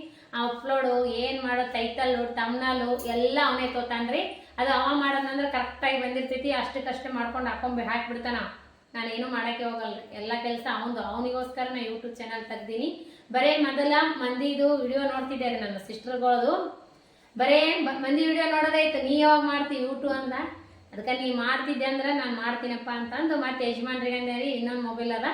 ಅಪ್ಲೋಡು ಏನು ಮಾಡೋ ಟೈಟಲ್ಲು ತಮ್ನಾಲು ಎಲ್ಲ ಅವನೇ ತೋತಾನ್ರಿ. ಅದು ಅವ ಮಾಡೋದಂದ್ರೆ ಕರೆಕ್ಟಾಗಿ ಬಂದಿರ್ತೈತಿ. ಅಷ್ಟಕ್ಕಷ್ಟೇ ಮಾಡ್ಕೊಂಡು ಹಾಕ್ಬಿಡ್ತಾನ. ನಾನೇನು ಮಾಡೋಕ್ಕೆ ಹೋಗಲ್ಲ. ಎಲ್ಲ ಕೆಲಸ ಅವನಿಗೋಸ್ಕರ ನಾನು ಯೂಟ್ಯೂಬ್ ಚಾನಲ್ ತೆಗ್ದೀನಿ. ಬರೇ ಮೊದಲ ಮಂದಿದು ವಿಡಿಯೋ ನೋಡ್ತಿದ್ದಾರೆ ನನ್ನ ಸಿಸ್ಟರ್ಗಳದು. ಬರೇ ಮಂದಿ ವಿಡಿಯೋ ನೋಡೋದೈತು, ನೀ ಯಾವಾಗ ಮಾಡ್ತೀವಿ ಯೂಟ್ಯೂಬ್ ಅಂದ. ಅದಕ್ಕೆ ನೀ ಮಾಡ್ತಿದ್ದೆ ಅಂದ್ರೆ ನಾನು ಮಾಡ್ತೀನಪ್ಪ ಅಂತಂದು ಮತ್ತೆ ಯಜಮಾನ್ರಿಗೆ ಅಂದೇರಿ ಇನ್ನೊಂದು ಮೊಬೈಲ್ ಅದ,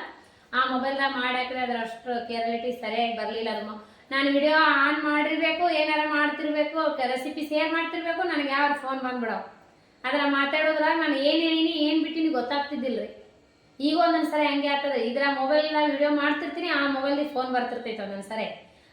ಆ ಮೊಬೈಲ್ದಾಗ ಮಾಡಿ ಹಾಕಿದ್ರೆ ಅದ್ರ ಅಷ್ಟು ಕ್ಲಿಯರಿಟಿ ಸರಿಯಾಗಿ ಬರಲಿಲ್ಲ. ಅದು ನಾನು ವಿಡಿಯೋ ಆನ್ ಮಾಡಿರಬೇಕು, ಏನಾರ ಮಾಡ್ತಿರ್ಬೇಕು, ರೆಸಿಪಿ ಶೇರ್ ಮಾಡ್ತಿರ್ಬೇಕು, ನನಗೆ ಯಾವ ಫೋನ್ ಬಂದ್ಬಿಡೋ. ಅದ್ರ ಮಾತಾಡೋದ್ರಾಗ ನಾನು ಏನು ಹೇಳಿನಿ ಏನು ಬಿಟ್ಟಿನಿ ಗೊತ್ತಾಗ್ತಿದ್ದಿಲ್ಲ ರೀ. ಈಗ ಒಂದೊಂದ್ಸರಿ ಹಂಗೆ ಆಗ್ತದೆ. ಇದ್ರ ಮೊಬೈಲ್ನಾಗ ವಿಡಿಯೋ ಮಾಡ್ತಿರ್ತೀನಿ, ಆ ಮೊಬೈಲ್ಗೆ ಫೋನ್ ಬರ್ತಿರ್ತೈತೆ ಒಂದೊಂದ್ಸರಿ.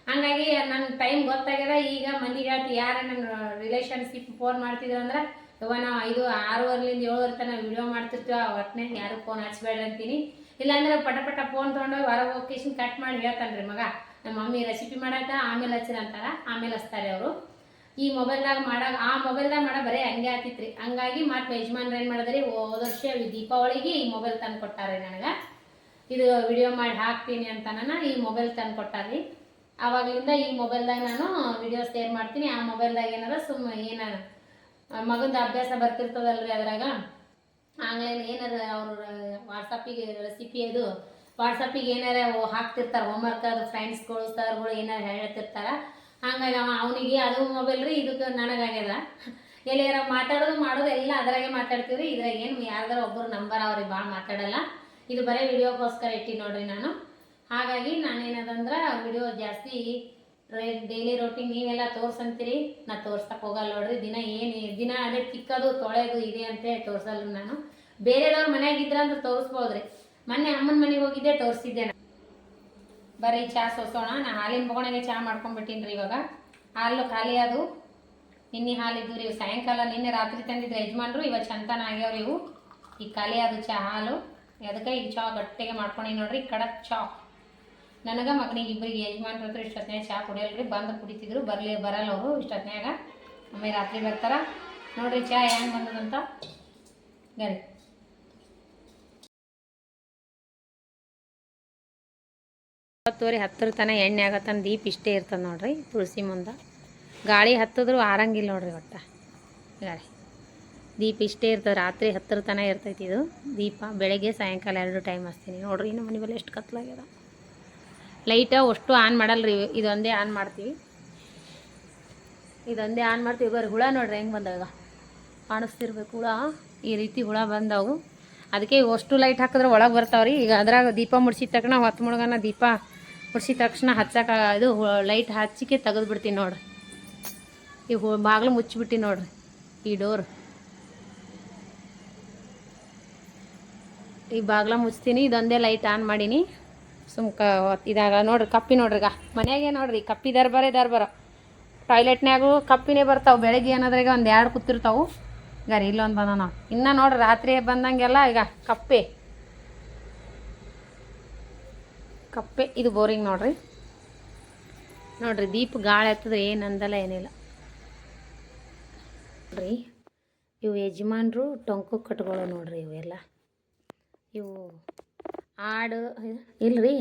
ಹಂಗಾಗಿ ನನ್ನ ಟೈಮ್ ಗೊತ್ತಾಗ್ಯದ. ಈಗ ಮಂದಿಗೆ ಹೇಳ್ತಿ ಯಾರು ನನ್ನ ರಿಲೇಷನ್ಶಿಪ್ ಫೋನ್ ಮಾಡ್ತಿದ್ರು ಅಂದ್ರೆ ಇವಾಗ ನಾವು 5 6:15 7 ತನಕ ವಿಡಿಯೋ ಮಾಡ್ತಿರ್ತೀವಿ. ಒಟ್ಟನೆ ಯಾರು ಫೋನ್ ಹಚ್ಬೇಡ್ರಿ ಅಂತೀನಿ. ಇಲ್ಲಾಂದ್ರೆ ಪಟ ಫೋನ್ ತೊಗೊಂಡೋಗಿ ಹೊರಗೆ ಹೋಗಿ ಕಟ್ ಮಾಡಿ ಹೇಳ್ತಾನೆ ರೀ ಮಗ, ನಮ್ಮ ಮಮ್ಮಿ ರೆಸಿಪಿ ಮಾಡಾಕ ಆಮೇಲೆ ಹಚ್ಚಿರ ಅಂತಾರ. ಆಮೇಲೆ ಹಚ್ತಾರೆ ಅವರು. ಈ ಮೊಬೈಲ್ದಾಗ ಆ ಮೊಬೈಲ್ದಾಗ ಬರೀ ಹಂಗೆ ಆಗ್ತಿತ್ರಿ. ಹಂಗಾಗಿ ಮತ್ತೆ ಯಜಮಾನ್ರು ಏನು ಮಾಡಿದ್ರಿ, ಹೋದ ವರ್ಷ ದೀಪಾವಳಿಗೆ ಈ ಮೊಬೈಲ್ ತಂದು ಕೊಟ್ಟಾರೆ ನನಗೆ. ಇದು ವಿಡಿಯೋ ಮಾಡಿ ಹಾಕ್ತೀನಿ ಅಂತ ಈ ಮೊಬೈಲ್ ತಂದು ಕೊಟ್ಟಾರಿ. ಆವಾಗಲಿಂದ ಈ ಮೊಬೈಲ್ದಾಗ ನಾನು ವಿಡಿಯೋ ಶೇರ್ ಮಾಡ್ತೀನಿ. ಆ ಮೊಬೈಲ್ದಾಗ ಏನಾರ ಏನಾರ ಮಗಂದು ಅಭ್ಯಾಸ ಬರ್ತಿರ್ತದಲ್ರಿ. ಅದ್ರಾಗ ಆನ್ಲೈನ್ ಏನಾರ ಅವರು ವಾಟ್ಸಪ್ಪಿಗೆ ರೆಸಿಪಿ ಅದು ವಾಟ್ಸಪ್ಪಿಗೆ ಏನಾರ ಹಾಕ್ತಿರ್ತಾರೆ ಹೋಮ್ವರ್ಕ್. ಅದು ಫ್ರೆಂಡ್ಸ್ಗಳು ಸರ್ಗಳು ಏನಾರು ಹೇಳ್ತಿರ್ತಾರೆ. ಹಂಗಾಗಿ ಅವನಿಗೆ ಅದು ಮೊಬೈಲ್ ರೀ, ಇದಕ್ಕೆ ನನಗಾಗ್ಯದ. ಎಲ್ಲಿಯಾರ ಮಾತಾಡೋದು ಮಾಡೋದು ಎಲ್ಲ ಅದ್ರಾಗೆ ಮಾತಾಡ್ತೀವಿ ರೀ. ಇದ್ರಾಗ ಏನು ಯಾರ್ದಾರ ಒಬ್ಬರು ನಂಬರ್ ಅವ್ರಿಗೆ ಭಾಳ ಮಾತಾಡಲ್ಲ. ಇದು ಬರೀ ವಿಡಿಯೋಗೋಸ್ಕರ ಇಟ್ಟಿ ನೋಡ್ರಿ ನಾನು. ಹಾಗಾಗಿ ನಾನೇನದಂದ್ರೆ ವಿಡಿಯೋ ಜಾಸ್ತಿ ಡೈಲಿ ರೋಟಿಂಗ್ ನೀವೆಲ್ಲ ತೋರ್ಸಂತೀರಿ, ನಾ ತೋರ್ಸಕ್ಕೆ ಹೋಗಲ್ಲ ನೋಡ್ರಿ. ದಿನ ಅದೇ ತಿಕ್ಕೋದು ತೊಳೆಯೋದು ಇದೆ ಅಂತೇಳಿ ತೋರ್ಸಲ್ಲ ನಾನು. ಬೇರೆದವ್ರ ಮನೆಯಾಗಿದ್ರಂದ್ರೆ ತೋರಿಸ್ಬೋದ್ರಿ. ಮೊನ್ನೆ ಅಮ್ಮನ ಮನೆಗೆ ಹೋಗಿದ್ದೆ, ತೋರಿಸಿದ್ದೆ ನಾನು. ಬರೀ ಚಹಾ ಸೋಸೋಣ. ನಾ ಹಾಲಿನ ಬೊಗಣೆಗೆ ಚಹಾ ಮಾಡ್ಕೊಂಡ್ಬಿಟ್ಟಿನಿ ರೀ. ಇವಾಗ ಹಾಲು ಖಾಲಿ ಅದು. ನಿನ್ನೆ ಹಾಲಿದ್ದು ರೀ ಸಾಯಂಕಾಲ, ನಿನ್ನೆ ರಾತ್ರಿ ತಂದಿದ್ರೆ ಯಜಮಾನ್ರು. ಇವತ್ತು ಚಂತನ ಆಗ್ಯಾವ್ರಿ ಇವು. ಈಗ ಖಾಲಿ ಅದು ಚಹಾ ಹಾಲು. ಅದಕ್ಕೆ ಈಗ ಚಹಾ ಗಟ್ಟಿಗೆ ಮಾಡ್ಕೊಂಡು ನೋಡ್ರಿ, ಕಡಕ್ ಚಹಾ. ನನಗೆ ಮಗನಿಗೆ ಇಬ್ಬರಿಗೆ ಯಜಮಾನ್ರ ಹತ್ರ ಇಷ್ಟೊತ್ತಿನಾಗ ಚಹಾ ಕುಡಿಯಲ್ರಿ. ಬಂದು ಕುಡಿತಿದ್ರು. ಬರಲ್ಲ ಅವರು ಇಷ್ಟೊತ್ತಿನಾಗ. ಆಮೇಲೆ ರಾತ್ರಿ ಬರ್ತಾರ ನೋಡ್ರಿ. ಚಹಾ ಹೆಂಗೆ ಬಂದದಂತ ಗರಿ 9:10 ತನಕ ಎಣ್ಣೆ ಆಗತ್ತನ ದೀಪ ಇಷ್ಟೇ ಇರ್ತದೆ ನೋಡ್ರಿ. ತುಳಸಿ ಮುಂದೆ ಗಾಳಿ ಹತ್ತಿದ್ರು ಆರಂಗಿಲ್ಲ ನೋಡ್ರಿ. ಒಟ್ಟ ಗಾಳಿ ದೀಪ ಇಷ್ಟೇ ಇರ್ತದೆ. ರಾತ್ರಿ 10 ತನಕ ಇರ್ತೈತಿ ಇದು ದೀಪ. ಬೆಳಗ್ಗೆ ಸಾಯಂಕಾಲ 2 ಟೈಮ್ ಹಚ್ತೀನಿ ನೋಡ್ರಿ. ನಮ್ಮ ಮನೆ ಮೇಲೆ ಎಷ್ಟು ಕತ್ಲಾಗ್ಯದ. ಲೈಟ ಅಷ್ಟು ಆನ್ ಮಾಡಲ್ರಿ, ಇದೊಂದೇ ಆನ್ ಮಾಡ್ತೀವಿ. ಬರೀ ಹುಳ ನೋಡ್ರಿ ಹೆಂಗೆ ಬಂದಾಗ ಕಾಣಿಸ್ತಿರ್ಬೇಕು. ಹುಳ ಈ ರೀತಿ ಹುಳ ಬಂದವು. ಅದಕ್ಕೆ ಅಷ್ಟು ಲೈಟ್ ಹಾಕಿದ್ರೆ ಒಳಗೆ ಬರ್ತಾವ್ರಿ. ಈಗ ಅದ್ರಾಗ ದೀಪ ಮುಡ್ಸಿದ ತಕ್ಷಣ ಹೊತ್ತು ಮುಳುಗನ ದೀಪ ಮುಡ್ಸಿದ ತಕ್ಷಣ ಹಚ್ಚಕ್ಕೆ ಇದು ಲೈಟ್ ಹಚ್ಚಿಕೆ ತೆಗೆದು ಬಿಡ್ತೀನಿ ನೋಡ್ರಿ. ಈ ಬಾಗಿಲು ಮುಚ್ಚಿಬಿಟ್ಟು ನೋಡ್ರಿ, ಈ ಡೋರ್ ಈ ಬಾಗಿಲ ಮುಚ್ತೀನಿ. ಇದೊಂದೇ ಲೈಟ್ ಆನ್ ಮಾಡೀನಿ. ಇದಾಗ ನೋಡ್ರಿ ಕಪ್ಪಿ ನೋಡ್ರಿ. ಈಗ ಮನೆಯಾಗೆ ನೋಡ್ರಿ ಕಪ್ಪಿ ದರ್ಬಾರ ಟಾಯ್ಲೆಟ್ನ್ಯಾಗೂ ಕಪ್ಪಿನೇ ಬರ್ತಾವೆ. ಬೆಳಗ್ಗೆ ಏನಾದ್ರಾಗ 1-2 ಕೂತಿರ್ತಾವೆ. ಗರಿ ಇಲ್ಲೊಂದು ಬಂದ ನಾವು ಇನ್ನು ನೋಡ್ರಿ ರಾತ್ರಿ ಬಂದಂಗೆಲ್ಲ. ಈಗ ಕಪ್ಪೆ ಇದು ಬೋರಿಂಗ್ ನೋಡ್ರಿ. ದೀಪ ಗಾಳಿ ಹತ್ತಿದ್ರೆ ಏನು ಅಂದಲ್ಲ ಏನಿಲ್ಲ. ನೋಡ್ರಿ, ಇವು ಯಜಮಾನ್ರು ಟೊಂಕು ಕಟ್ಗಳು ನೋಡ್ರಿ. ಇವೆಲ್ಲ ಇವು ಆಡು ಇಲ್ರಿ,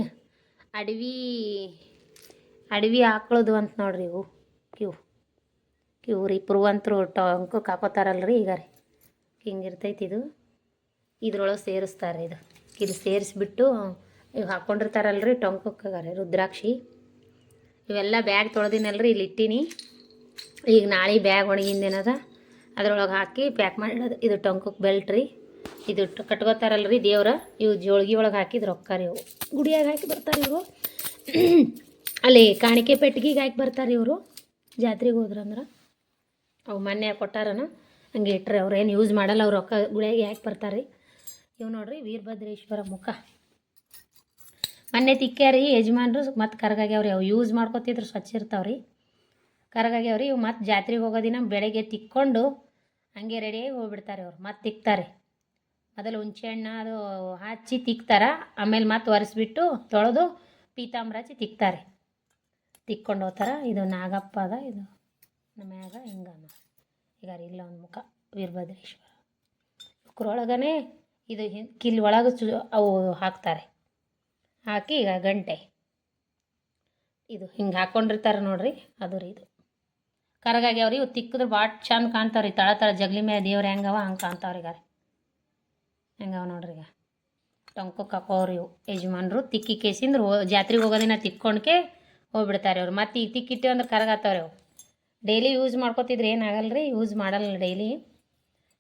ಅಡವಿ ಆಕಳದು ಅಂತ ನೋಡ್ರಿ. ಇವು ರೀ ಪುರುವಂತರು ಟೊಂಕು ಹಾಕೋತಾರಲ್ರಿ. ಈಗ ರೀ ಹಿಂಗಿರ್ತೈತಿ ಇದು. ಇದ್ರೊಳಗೆ ಸೇರಿಸ್ತಾರೆ. ಇದು ಸೇರಿಸ್ಬಿಟ್ಟು ಇವು ಹಾಕ್ಕೊಂಡಿರ್ತಾರಲ್ರಿ ಟೊಂಕಕ್ಕೆ ರುದ್ರಾಕ್ಷಿ. ಇವೆಲ್ಲ ಬ್ಯಾಗ್ ತೊಳೆದಿನಲ್ರಿ, ಇಲ್ಲಿ ಇಟ್ಟೀನಿ. ಈಗ ನಾಳೆ ಬ್ಯಾಗ್ ಒಣಗಿಂದೇನದ ಅದ್ರೊಳಗೆ ಹಾಕಿ ಪ್ಯಾಕ್ ಮಾಡಿಡೋದು. ಇದು ಟೊಂಕಕ್ಕೆ ಬೆಲ್ಟ್ ರೀ. ಇದು ಕಟ್ಕೋತಾರಲ್ರಿ ದೇವ್ರ. ಇವು ಜೋಳ್ಗಿ ಒಳಗೆ ಹಾಕಿದ್ ರೊಕ್ಕ ರೀ. ಇವು ಗುಡಿಯಾಗ ಹಾಕಿ ಬರ್ತಾರೆ ಇವರು. ಅಲ್ಲಿ ಕಾಣಿಕೆ ಪೆಟ್ಟಿಗೆಗೆ ಹಾಕಿ ಬರ್ತಾರೆ ಇವರು. ಜಾತ್ರೆಗೆ ಹೋದ್ರಂದ್ರೆ ಅವು ಮೊನ್ನೆ ಕೊಟ್ಟಾರನ ಹಂಗೆ ಇಟ್ರೆ. ಅವ್ರು ಏನು ಯೂಸ್ ಮಾಡಲ್ಲ, ಅವ್ರು ರೊಕ್ಕ ಗುಡಿಯಾಗೆ ಹಾಕಿ ಬರ್ತಾರೆ. ಇವು ನೋಡ್ರಿ ವೀರಭದ್ರೇಶ್ವರ ಮುಖ. ಮೊನ್ನೆ ತಿಕ್ಕ್ಯಾರಿ ಯಜಮಾನ್ರು, ಮತ್ತು ಕರಗಾಗ್ಯಾವ್ರಿ. ಅವು ಯೂಸ್ ಮಾಡ್ಕೊತಿದ್ರು, ಸ್ವಚ್ಛ ಇರ್ತಾವ್ರಿ. ಕರಗಾಗ್ಯಾವ್ರಿ. ಇವು ಮತ್ತು ಜಾತ್ರೆಗೆ ಹೋಗೋ ದಿನ ಬೆಳಗ್ಗೆ ತಿಕ್ಕೊಂಡು ಹಂಗೆ ರೆಡಿಯಾಗಿ ಹೋಗ್ಬಿಡ್ತಾರೆ ಅವ್ರು. ಮತ್ತು ತಿಕ್ತಾರೆ. ಮೊದಲು ಹುಣಸೆ ಹಣ್ಣು ಅದು ಹಚ್ಚಿ ತಿಕ್ತಾರ, ಆಮೇಲೆ ಮತ್ತೆ ಒರೆಸ್ಬಿಟ್ಟು ತೊಳೆದು ಪೀತಾಂಬರ ಹಚ್ಚಿ ತಿಕ್ತಾರೆ. ತಿಕ್ಕೊಂಡು ಹೋಗ್ತಾರೆ. ಇದು ನಾಗಪ್ಪ ಅದ. ಇದು ನಮ್ಯಾಗ ಹಿಂಗ ಈಗ ಇಲ್ಲ ಒಂದು ಮುಖ ವೀರಭದ್ರೇಶ್ವರ. ಕುರೊಳಗನೆ ಇದು ಕಿಲ್ ಒಳಗೆ ಅವು ಹಾಕ್ತಾರೆ. ಹಾಕಿ ಈಗ ಗಂಟೆ ಇದು ಹಿಂಗೆ ಹಾಕ್ಕೊಂಡಿರ್ತಾರೆ ನೋಡ್ರಿ, ಅದು ರೀ. ಇದು ಕರಗಾಗ್ಯಾವ್ರಿ. ಇವು ತಿಕ್ಕಿದ್ರೆ ಭಾಳ ಚಂದ ಕಾಣ್ತಾವ್ರಿ. ತಳ ಜಗಲಿ ಮೇಲೆ ದೇವ್ರು ಹೆಂಗವ ಹಂಗೆ ಕಾಣ್ತಾವ್ರಿ. ಈಗ ಹೆಂಗವ ನೋಡ್ರಿ. ಈಗ ಟೊಂಕಕ್ಕೆ ಹಾಕೋವ್ರಿ ಇವು ಯಜಮಾನ್ರು. ತಿಕ್ಕಿ ಕೇಸಿಂದ್ರೆ ಜಾತ್ರೆಗೆ ಹೋಗೋದಿನ ತಿಕ್ಕೊಂಡ್ಕೆ ಹೋಗ್ಬಿಡ್ತಾರೆ ಅವ್ರು. ಮತ್ತು ಈಗ ತಿಕ್ಕಿಟ್ಟಿವಿ ಅಂದ್ರೆ ಕರಗಾತಾವ್ರಿ ಅವು. ಡೈಲಿ ಯೂಸ್ ಮಾಡ್ಕೊತಿದ್ರೆ ಏನಾಗಲ್ರಿ, ಯೂಸ್ ಮಾಡಲ್ಲ ಡೈಲಿ.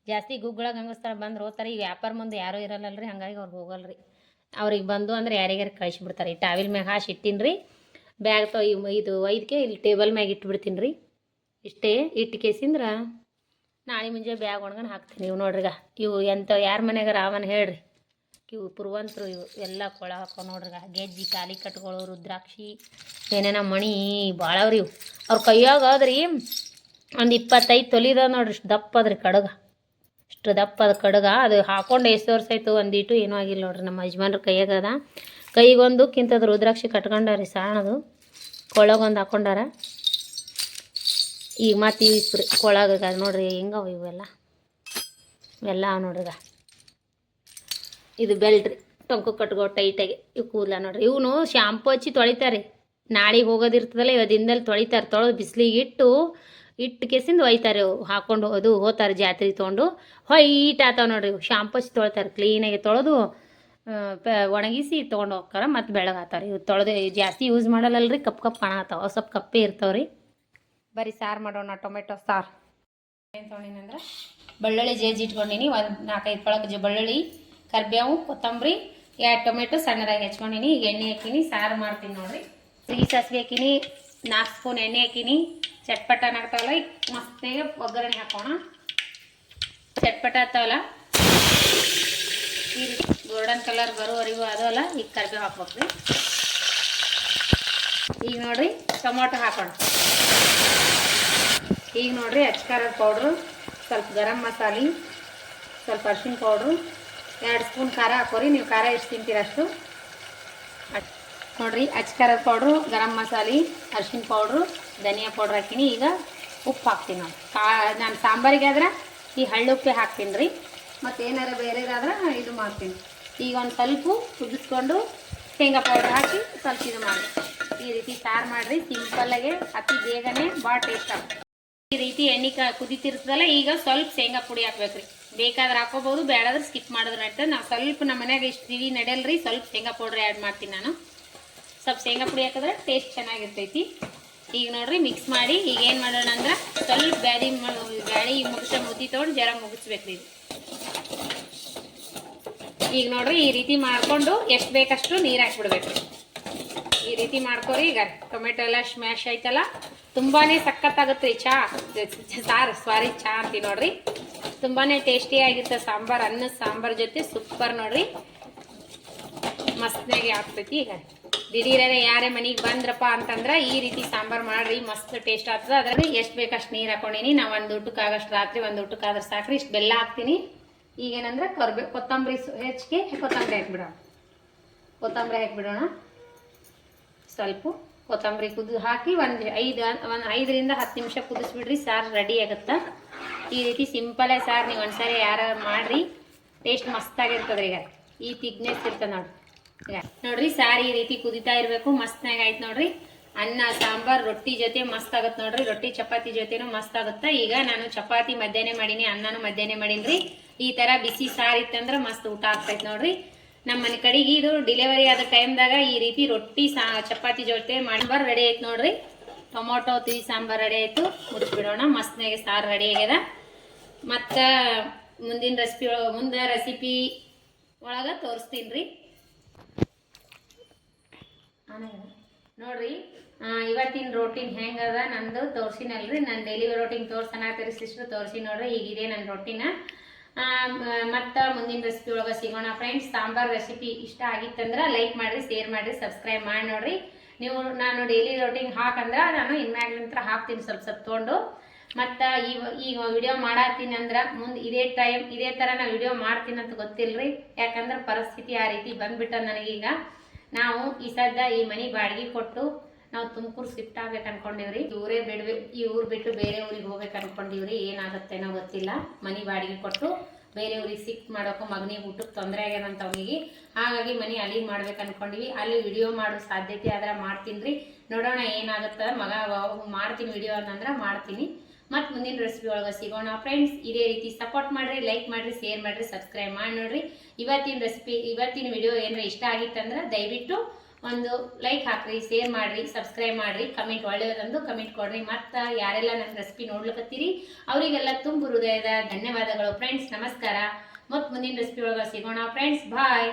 ಜಾಸ್ತಿ ಗುಗ್ಗಳಾಗ ಗಂಗಸ್ಥಳ ಬಂದು ಹೋಗ್ತಾರೆ. ಈಗ ವ್ಯಾಪಾರ ಮುಂದೆ ಯಾರೂ ಇರಲ್ಲಲ್ರಿ, ಹಂಗಾಗಿ ಅವ್ರಿಗೆ ಹೋಗಲ್ರಿ. ಅವ್ರಿಗೆ ಬಂದು ಅಂದ್ರೆ ಯಾರಿಗಾರು ಕಳಿಸಿಬಿಡ್ತಾರೆ. ಈ ಟಾವಿಲ್ ಮ್ಯಾಗ ಹಾಸಿ ಇಟ್ಟಿನಿ ರೀ. ಬ್ಯಾಗ್ ಇದು ಒಯ್ದಕ್ಕೆ ಇಲ್ಲಿ ಟೇಬಲ್ ಮ್ಯಾಗ ಇಟ್ಬಿಡ್ತೀನಿ ರೀ. ಇಷ್ಟೇ ಇಟ್ಟು ಕೇಸಿಂದ್ರೆ ನಾಳೆ ಮುಂಜಾನೆ ಬ್ಯಾಗ್ ಒಣಗನ ಹಾಕ್ತೀನಿ. ಇವು ನೋಡ್ರಿಗ ಇವು ಎಂಥ ಯಾರ ಮನೆಯಾಗ ರಾವನ್ ಹೇಳ್ರಿ. ಇವು ಪುರುವಂತರು. ಇವು ಎಲ್ಲ ಕೊಳ ಹಾಕೋ ನೋಡ್ರಿಗ. ಗೆಜ್ಜಿ, ತಾಲಿ ಕಟ್ಗಳು, ರುದ್ರಾಕ್ಷಿ, ಏನೇನ ಮಣಿ ಭಾಳವ್ರಿ. ಇವು ಅವ್ರ ಕೈಯಾಗ ಅದ್ರಿ ಒಂದು 25 ತೊಲಿದ ನೋಡ್ರಿ. ಇಷ್ಟು ದಪ್ಪ ಅದ್ರಿ ಕಡಗ. ಇಷ್ಟು ದಪ್ಪ ಅದ ಕಡಗ. ಅದು ಹಾಕೊಂಡು ಎಷ್ಟು ವರ್ಷ ಆಯ್ತು ಒಂದಿಟ್ಟು ಏನೂ ಆಗಿಲ್ಲ ನೋಡ್ರಿ. ನಮ್ಮ ಯಜಮಾನ್ರ ಕೈಯಾಗ ಅದ. ಕೈಗೊಂದು ಕಿಂತದ ರುದ್ರಾಕ್ಷಿ ಕಟ್ಕೊಂಡಾರಿ ಸಾಣದು. ಕೊಳಗೊಂದು ಹಾಕೊಂಡಾರ. ಈಗ ಮತ್ತು ಇವು ಕೊಳಗ ನೋಡ್ರಿ ಹೆಂಗವ ಇವೆಲ್ಲ ನೋಡ್ರಿಗ. ಇದು ಬೆಲ್ಟ್ ರೀ. ಟೊಂಕು ಕಟ್ಕೋ ಟೈಟಾಗಿ. ಇವು ಕೂದಲ ನೋಡ್ರಿ. ಇವನು ಶಾಂಪು ಹಚ್ಚಿ ತೊಳಿತಾರೆ. ನಾಳೆಗೆ ಹೋಗೋದಿರ್ತದಲ್ಲ ಇವತ್ತಿಂದಲ್ಲಿ ತೊಳಿತಾರೆ. ತೊಳೆದು ಬಿಸಿಲಿಗೆ ಇಟ್ಟು ಕೇಸಿಂದ ಒಯ್ತಾರೆ. ಅವು ಹಾಕ್ಕೊಂಡು ಅದು ಹೋಗ್ತಾರೆ ಜಾತ್ರೆ ತೊಗೊಂಡು. ವೈಟ್ ಆತಾವ ನೋಡ್ರಿ. ಇವು ಶಾಂಪು ಹಚ್ಚಿ ತೊಳಿತಾರೆ. ಕ್ಲೀನಾಗಿ ತೊಳೆದು ಒಣಗಿಸಿ ತೊಗೊಂಡು ಹೋಗ್ತಾರೆ. ಮತ್ತು ಬೆಳಗಾತಾವ್ರಿ. ಇವು ತೊಳೆದು ಜಾಸ್ತಿ ಯೂಸ್ ಮಾಡಲ್ಲಲ್ರಿ. ಕಪ್ಪು ಕಾಣತ್ತಾವ. ಅವು ಸ್ವಲ್ಪ ಕಪ್ಪೇ ಇರ್ತಾವ್ರಿ. ಬರೀ ಸಾರು ಮಾಡೋಣ. ಟೊಮೆಟೊ ಸಾರು ಏನು ತೊಗೊಂಡಿನಂದ್ರೆ ಬೆಳ್ಳುಳ್ಳಿ ಜೇಜಿ ಇಟ್ಕೊಂಡಿನಿ. ಒಂದು 4-5 ಪಳಕ್ಕೆ ಬೆಳ್ಳುಳ್ಳಿ, ಕರಿಬೇವು, ಕೊತ್ತಂಬರಿ, 2 ಟೊಮೆಟೊ ಸಣ್ಣದಾಗಿ ಹೆಚ್ಕೊಂಡಿನಿ. ಈಗ ಎಣ್ಣೆ ಹಾಕಿನಿ. ಸಾರು ಮಾಡ್ತೀನಿ ನೋಡ್ರಿ. ಸಾಸಿವೆ ಹಾಕಿನಿ. 4 ಸ್ಪೂನ್ ಎಣ್ಣೆ ಹಾಕಿನಿ. ಚಟ್ಪಟ ಆಗ್ತಾವಲ್ಲ, ಈಗ ಮಸ್ತಾಗೆ ಒಗ್ಗರಣೆ ಹಾಕೋಣ. ಚಟ್ಪಟ ಆಗ್ತಾವಲ್ಲ, ಈ ಗೋಲ್ಡನ್ ಕಲರ್ ಬರೋವರೆಗೂ ಅದಲ್ಲ. ಈಗ ಕರಿಬೇವು ಹಾಕ್ಬೇಕು ರೀ. ಈಗ ನೋಡ್ರಿ ಟೊಮೊಟೊ ಹಾಕೋಣ. ಈಗ ನೋಡ್ರಿ ಅಚ್ಕಾರದ ಪೌಡ್ರು, ಸ್ವಲ್ಪ ಗರಂ ಮಸಾಲೆ, ಸ್ವಲ್ಪ ಅರ್ಶಿಣ ಪೌಡ್ರು, 2 ಸ್ಪೂನ್ ಖಾರ ಹಾಕೋರಿ. ನೀವು ಖಾರ ಎಷ್ಟು ತಿಂತೀರ ಅಷ್ಟು ನೋಡ್ರಿ. ಅಚ್ಕಾರದ ಪೌಡ್ರು, ಗರಂ ಮಸಾಲೆ, ಅರ್ಶಿಣ ಪೌಡ್ರು, ಧನಿಯಾ ಪೌಡ್ರ್ ಹಾಕಿನಿ. ಈಗ ಉಪ್ಪು ಹಾಕ್ತೀನಿ ನೋಡಿ. ನಾನು ಸಾಂಬಾರಿಗೆ ಆದ್ರೆ ಈ ಹಳ್ಳುಪ್ಪೆ ಹಾಕ್ತೀನಿ ರೀ. ಮತ್ತು ಏನಾರ ಬೇರೆದಾದ್ರೆ ಇದು ಮಾಡ್ತೀನಿ. ಈಗ ಒಂದು ಸ್ವಲ್ಪ ಕುದಿಸ್ಕೊಂಡು ಶೇಂಗಾ ಪೌಡ್ರ್ ಹಾಕಿ ಸ್ವಲ್ಪ ಇದು ಮಾಡಿ ಈ ರೀತಿ ಸಾರು ಮಾಡಿರಿ. ಸಿಂಪಲ್ಲಾಗೆ ಅತಿ ಬೇಗನೆ ಭಾಳ ಟೇಸ್ಟ್ ಆಗ್ತದೆ. ಈ ರೀತಿ ಎಣ್ಣೆ ಕುದಿತಿರ್ತದಲ್ಲ, ಈಗ ಸ್ವಲ್ಪ ಶೇಂಗಾ ಪುಡಿ ಹಾಕ್ಬೇಕು ರೀ. ಬೇಕಾದ್ರೆ ಹಾಕೋಬೋದು, ಬೇಡಾದ್ರೆ ಸ್ಕಿಪ್ ಮಾಡಿದ್ರೆ ನಡೀತದೆ. ನಾವು ಸ್ವಲ್ಪ ನಮ್ಮ ಮನ್ಯಾಗ ಇಷ್ಟು ತಿಳಿ ನಡೆಯಲ್ರಿ. ಸ್ವಲ್ಪ ಶೇಂಗಾ ಪೌಡ್ರ್ ಆ್ಯಡ್ ಮಾಡ್ತೀನಿ ನಾನು. ಸ್ವಲ್ಪ ಶೇಂಗಾ ಪುಡಿ ಹಾಕಿದ್ರೆ ಟೇಸ್ಟ್ ಚೆನ್ನಾಗಿರ್ತೈತಿ. ಈಗ ನೋಡ್ರಿ ಮಿಕ್ಸ್ ಮಾಡಿ. ಈಗ ಏನು ಮಾಡೋಣ ಅಂದ್ರೆ ಸ್ವಲ್ಪ ಬ್ಯಾಳಿ ಮುದ್ದಿ ತೊಗೊಂಡು ಜರ ಮುಗಿಸ್ಬೇಕು ರೀ. ಈಗ ನೋಡ್ರಿ ಈ ರೀತಿ ಮಾಡಿಕೊಂಡು ಎಷ್ಟು ಬೇಕಷ್ಟು ನೀರು ಹಾಕ್ಬಿಡ್ಬೇಕು ರೀ. ಈ ರೀತಿ ಮಾಡ್ಕೊರಿ. ಈಗ ಟೊಮೆಟೊ ಎಲ್ಲ ಸ್ಮ್ಯಾಶ್ ಆಯ್ತಲ್ಲ, ತುಂಬಾ ಸಖತ್ತಾಗುತ್ತೆ ರೀ ಸಾರಿ ಚಾ ಅಂತೀವಿ ನೋಡ್ರಿ. ತುಂಬಾ ಟೇಸ್ಟಿಯಾಗಿರುತ್ತೆ ಸಾಂಬಾರು. ಅನ್ನದ ಸಾಂಬಾರು ಜೊತೆ ಸೂಪರ್ ನೋಡ್ರಿ, ಮಸ್ತ್ನಾಗೆ ಆಗ್ತೈತಿ. ಈಗ ದಿಢೀರೇ ಯಾರೇ ಮನೆಗೆ ಬಂದ್ರಪ್ಪ ಅಂತಂದ್ರೆ ಈ ರೀತಿ ಸಾಂಬಾರು ಮಾಡ್ರಿ, ಮಸ್ತ್ ಟೇಸ್ಟ್ ಆಗ್ತದೆ. ಅದ್ರಲ್ಲಿ ಎಷ್ಟು ಬೇಕಷ್ಟು ನೀರು ಹಾಕೊಂಡಿನಿ. ನಾವು 1 ಊಟಕ್ಕಾಗಷ್ಟು ರಾತ್ರಿ 1 ಊಟಕ್ಕಾದ್ರೆ ಸಾಕ್ರಿ. ಇಷ್ಟು ಬೆಲ್ಲ ಹಾಕ್ತೀನಿ. ಈಗೇನಂದ್ರೆ ಕೊತ್ತಂಬರಿ ಹೆಚ್ಚಿಗೆ ಕೊತ್ತಂಬರಿ ಹಾಕಿಬಿಡೋಣ. ಸ್ವಲ್ಪ ಕೊತ್ತಂಬರಿ ಹಾಕಿ ಒಂದು 5ರಿಂದ 10 ನಿಮಿಷ ಕುದಿಸ್ಬಿಡ್ರಿ. ಸಾರು ರೆಡಿ ಆಗುತ್ತೆ. ಈ ರೀತಿ ಸಿಂಪಲೇ ಸಾರು ನೀವು ಒಂದ್ಸರಿ ಯಾರು ಮಾಡಿರಿ, ಟೇಸ್ಟ್ ಮಸ್ತಾಗಿರ್ತದೆ. ಈಗ ಈ ತಿಕ್ನೆಸ್ ಇರ್ತದೆ ನೋಡ್ರಿ. ಈಗ ನೋಡ್ರಿ ಸಾರು ಈ ರೀತಿ ಕುದಿತಾ ಇರಬೇಕು. ಮಸ್ತ್ನಾಗ ಆಯ್ತು ನೋಡ್ರಿ. ಅನ್ನ ಸಾಂಬಾರ್ ರೊಟ್ಟಿ ಜೊತೆ ಮಸ್ತ್ ಆಗತ್ತೆ ನೋಡ್ರಿ. ರೊಟ್ಟಿ ಚಪಾತಿ ಜೊತೆನೂ ಮಸ್ತ್ ಆಗುತ್ತೆ. ಈಗ ನಾನು ಚಪಾತಿ ಮಧ್ಯಾಹ್ನ ಮಾಡೀನಿ, ಅನ್ನನೂ ಮಧ್ಯಾಹ್ನ ಮಾಡೀನಿ. ಈ ಥರ ಬಿಸಿ ಸಾರು ಇತ್ತಂದ್ರೆ ಮಸ್ತ್ ಊಟ ಆಗ್ತೈತೆ ನೋಡ್ರಿ. ನಮ್ಮ ಮನೆ ಕಡೆಗೆ ಇದು ಡೆಲಿವರಿ ಆದ ಟೈಮ್ದಾಗ ಈ ರೀತಿ ರೊಟ್ಟಿ ಚಪಾತಿ ಜೊತೆ ಸಾಂಬಾರ್ ರೆಡಿ ಆಯ್ತು ನೋಡ್ರಿ. ಟೊಮೊಟೊ ತಿಳಿ ಸಾಂಬಾರ್ ರೆಡಿ ಆಯ್ತು. ಮುಚ್ಚಿಬಿಡೋಣ. ಮಸ್ತ್ನಾಗೆ ಸಾರು ರೆಡಿ ಆಗ್ಯದ. ಮತ್ತು ಮುಂದಿನ ರೆಸಿಪಿ ಒಳಗೆ ತೋರಿಸ್ತೀನಿ ರೀ. ನೋಡ್ರಿ ಇವತ್ತಿನ ರೋಟಿನ್ ಹೆಂಗದ ನಂದು ತೋರಿಸಿನಲ್ರಿ. ನಾನು ಡೈಲಿ ರೋಟಿನ್ ತೋರ್ಸನಾಗ್ತೀರಿ ಸಿಸ್ಟರ್, ತೋರಿಸಿ ನೋಡ್ರಿ. ಹೀಗಿದೆ ನನ್ನ ರೋಟಿನ. ಮತ್ತು ಮುಂದಿನ ರೆಸಿಪಿ ಒಳಗೆ ಸಿಗೋಣ ಫ್ರೆಂಡ್ಸ್. ಸಾಂಬಾರ್ ರೆಸಿಪಿ ಇಷ್ಟ ಆಗಿತ್ತಂದ್ರೆ ಲೈಕ್ ಮಾಡಿರಿ, ಶೇರ್ ಮಾಡಿರಿ, ಸಬ್ಸ್ಕ್ರೈಬ್ ಮಾಡಿ ನೋಡ್ರಿ. ನೀವು ನಾನು ಡೈಲಿ ರೋಟಿನ್ ಹಾಕಂದ್ರೆ ನಾನು ಇನ್ಮ್ಯಾಗ್ಲಿಂತ್ರ ಹಾಕ್ತೀನಿ ಸ್ವಲ್ಪ ತೊಗೊಂಡು. ಮತ್ತು ಈಗ ವಿಡಿಯೋ ಮಾಡತ್ತೀನಿ ಅಂದ್ರೆ ಮುಂದೆ ಇದೇ ಥರ ನಾನು ವಿಡಿಯೋ ಮಾಡ್ತೀನಿ ಅಂತ ಗೊತ್ತಿಲ್ಲರಿ. ಯಾಕಂದ್ರೆ ಪರಿಸ್ಥಿತಿ ಆ ರೀತಿ ಬಂದ್ಬಿಟ್ಟ ನನಗೀಗ. ನಾವು ಈ ಸದ್ದ ಈ ಮನೆ ಬಾಡಿಗೆ ಕೊಟ್ಟು ನಾವು ತುಮಕೂರು ಶಿಫ್ಟ್ ಆಗ್ಬೇಕು ಅನ್ಕೊಂಡಿವ್ರಿ. ಈ ಊರು ಬಿಟ್ಟು ಬೇರೆ ಊರಿಗೆ ಹೋಗ್ಬೇಕು ಅನ್ಕೊಂಡಿವ್ರಿ. ಏನಾಗುತ್ತೇನೋ ಗೊತ್ತಿಲ್ಲ. ಮನೆ ಬಾಡಿಗೆ ಕೊಟ್ಟು ಬೇರೆ ಊರಿಗೆ ಶಿಫ್ಟ್ ಮಾಡೋಕ್ಕೂ ಮಗನಿಗೆ ಊಟಕ್ಕೆ ತೊಂದರೆ ಆಗ್ಯದಂತ ಅವನಿಗೆ. ಹಾಗಾಗಿ ಮನೆ ಅಲ್ಲಿಗೆ ಮಾಡ್ಬೇಕು ಅನ್ಕೊಂಡಿವಿ. ಅಲ್ಲಿ ವಿಡಿಯೋ ಮಾಡೋ ಸಾಧ್ಯತೆ ಆದ್ರೆ ಮಾಡ್ತೀನಿ ರೀ. ನೋಡೋಣ ಏನಾಗುತ್ತೆ. ಮಗ ಮಾಡ್ತೀನಿ ವಿಡಿಯೋ ಅಂತಂದ್ರೆ ಮಾಡ್ತೀನಿ. ಮತ್ತು ಮುಂದಿನ ರೆಸಿಪಿ ಒಳಗೆ ಸಿಗೋಣ ಫ್ರೆಂಡ್ಸ್. ಇದೇ ರೀತಿ ಸಪೋರ್ಟ್ ಮಾಡಿರಿ, ಲೈಕ್ ಮಾಡಿರಿ, ಶೇರ್ ಮಾಡಿರಿ, ಸಬ್ಸ್ಕ್ರೈಬ್ ಮಾಡಿ ನೋಡ್ರಿ. ಇವತ್ತಿನ ವಿಡಿಯೋ ಏನಾರ ಇಷ್ಟ ಆಗಿತ್ತಂದ್ರೆ ದಯವಿಟ್ಟು ಒಂದು ಲೈಕ್ ಹಾಕ್ರಿ, ಶೇರ್ ಮಾಡಿರಿ, ಸಬ್ಸ್ಕ್ರೈಬ್ ಮಾಡಿರಿ, ಕಮೆಂಟ್ ಒಳ್ಳೆಯದೊಂದು ಕಮೆಂಟ್ ಕೊಡ್ರಿ. ಮತ್ತು ಯಾರೆಲ್ಲ ನನ್ನ ರೆಸಿಪಿ ನೋಡ್ಲಿಕತ್ತೀರಿ ಅವರಿಗೆಲ್ಲ ತುಂಬ ಹೃದಯದ ಧನ್ಯವಾದಗಳು ಫ್ರೆಂಡ್ಸ್. ನಮಸ್ಕಾರ. ಮತ್ತು ಮುಂದಿನ ರೆಸಿಪಿ ಒಳಗೆ ಸಿಗೋಣ ಫ್ರೆಂಡ್ಸ್. ಬಾಯ್.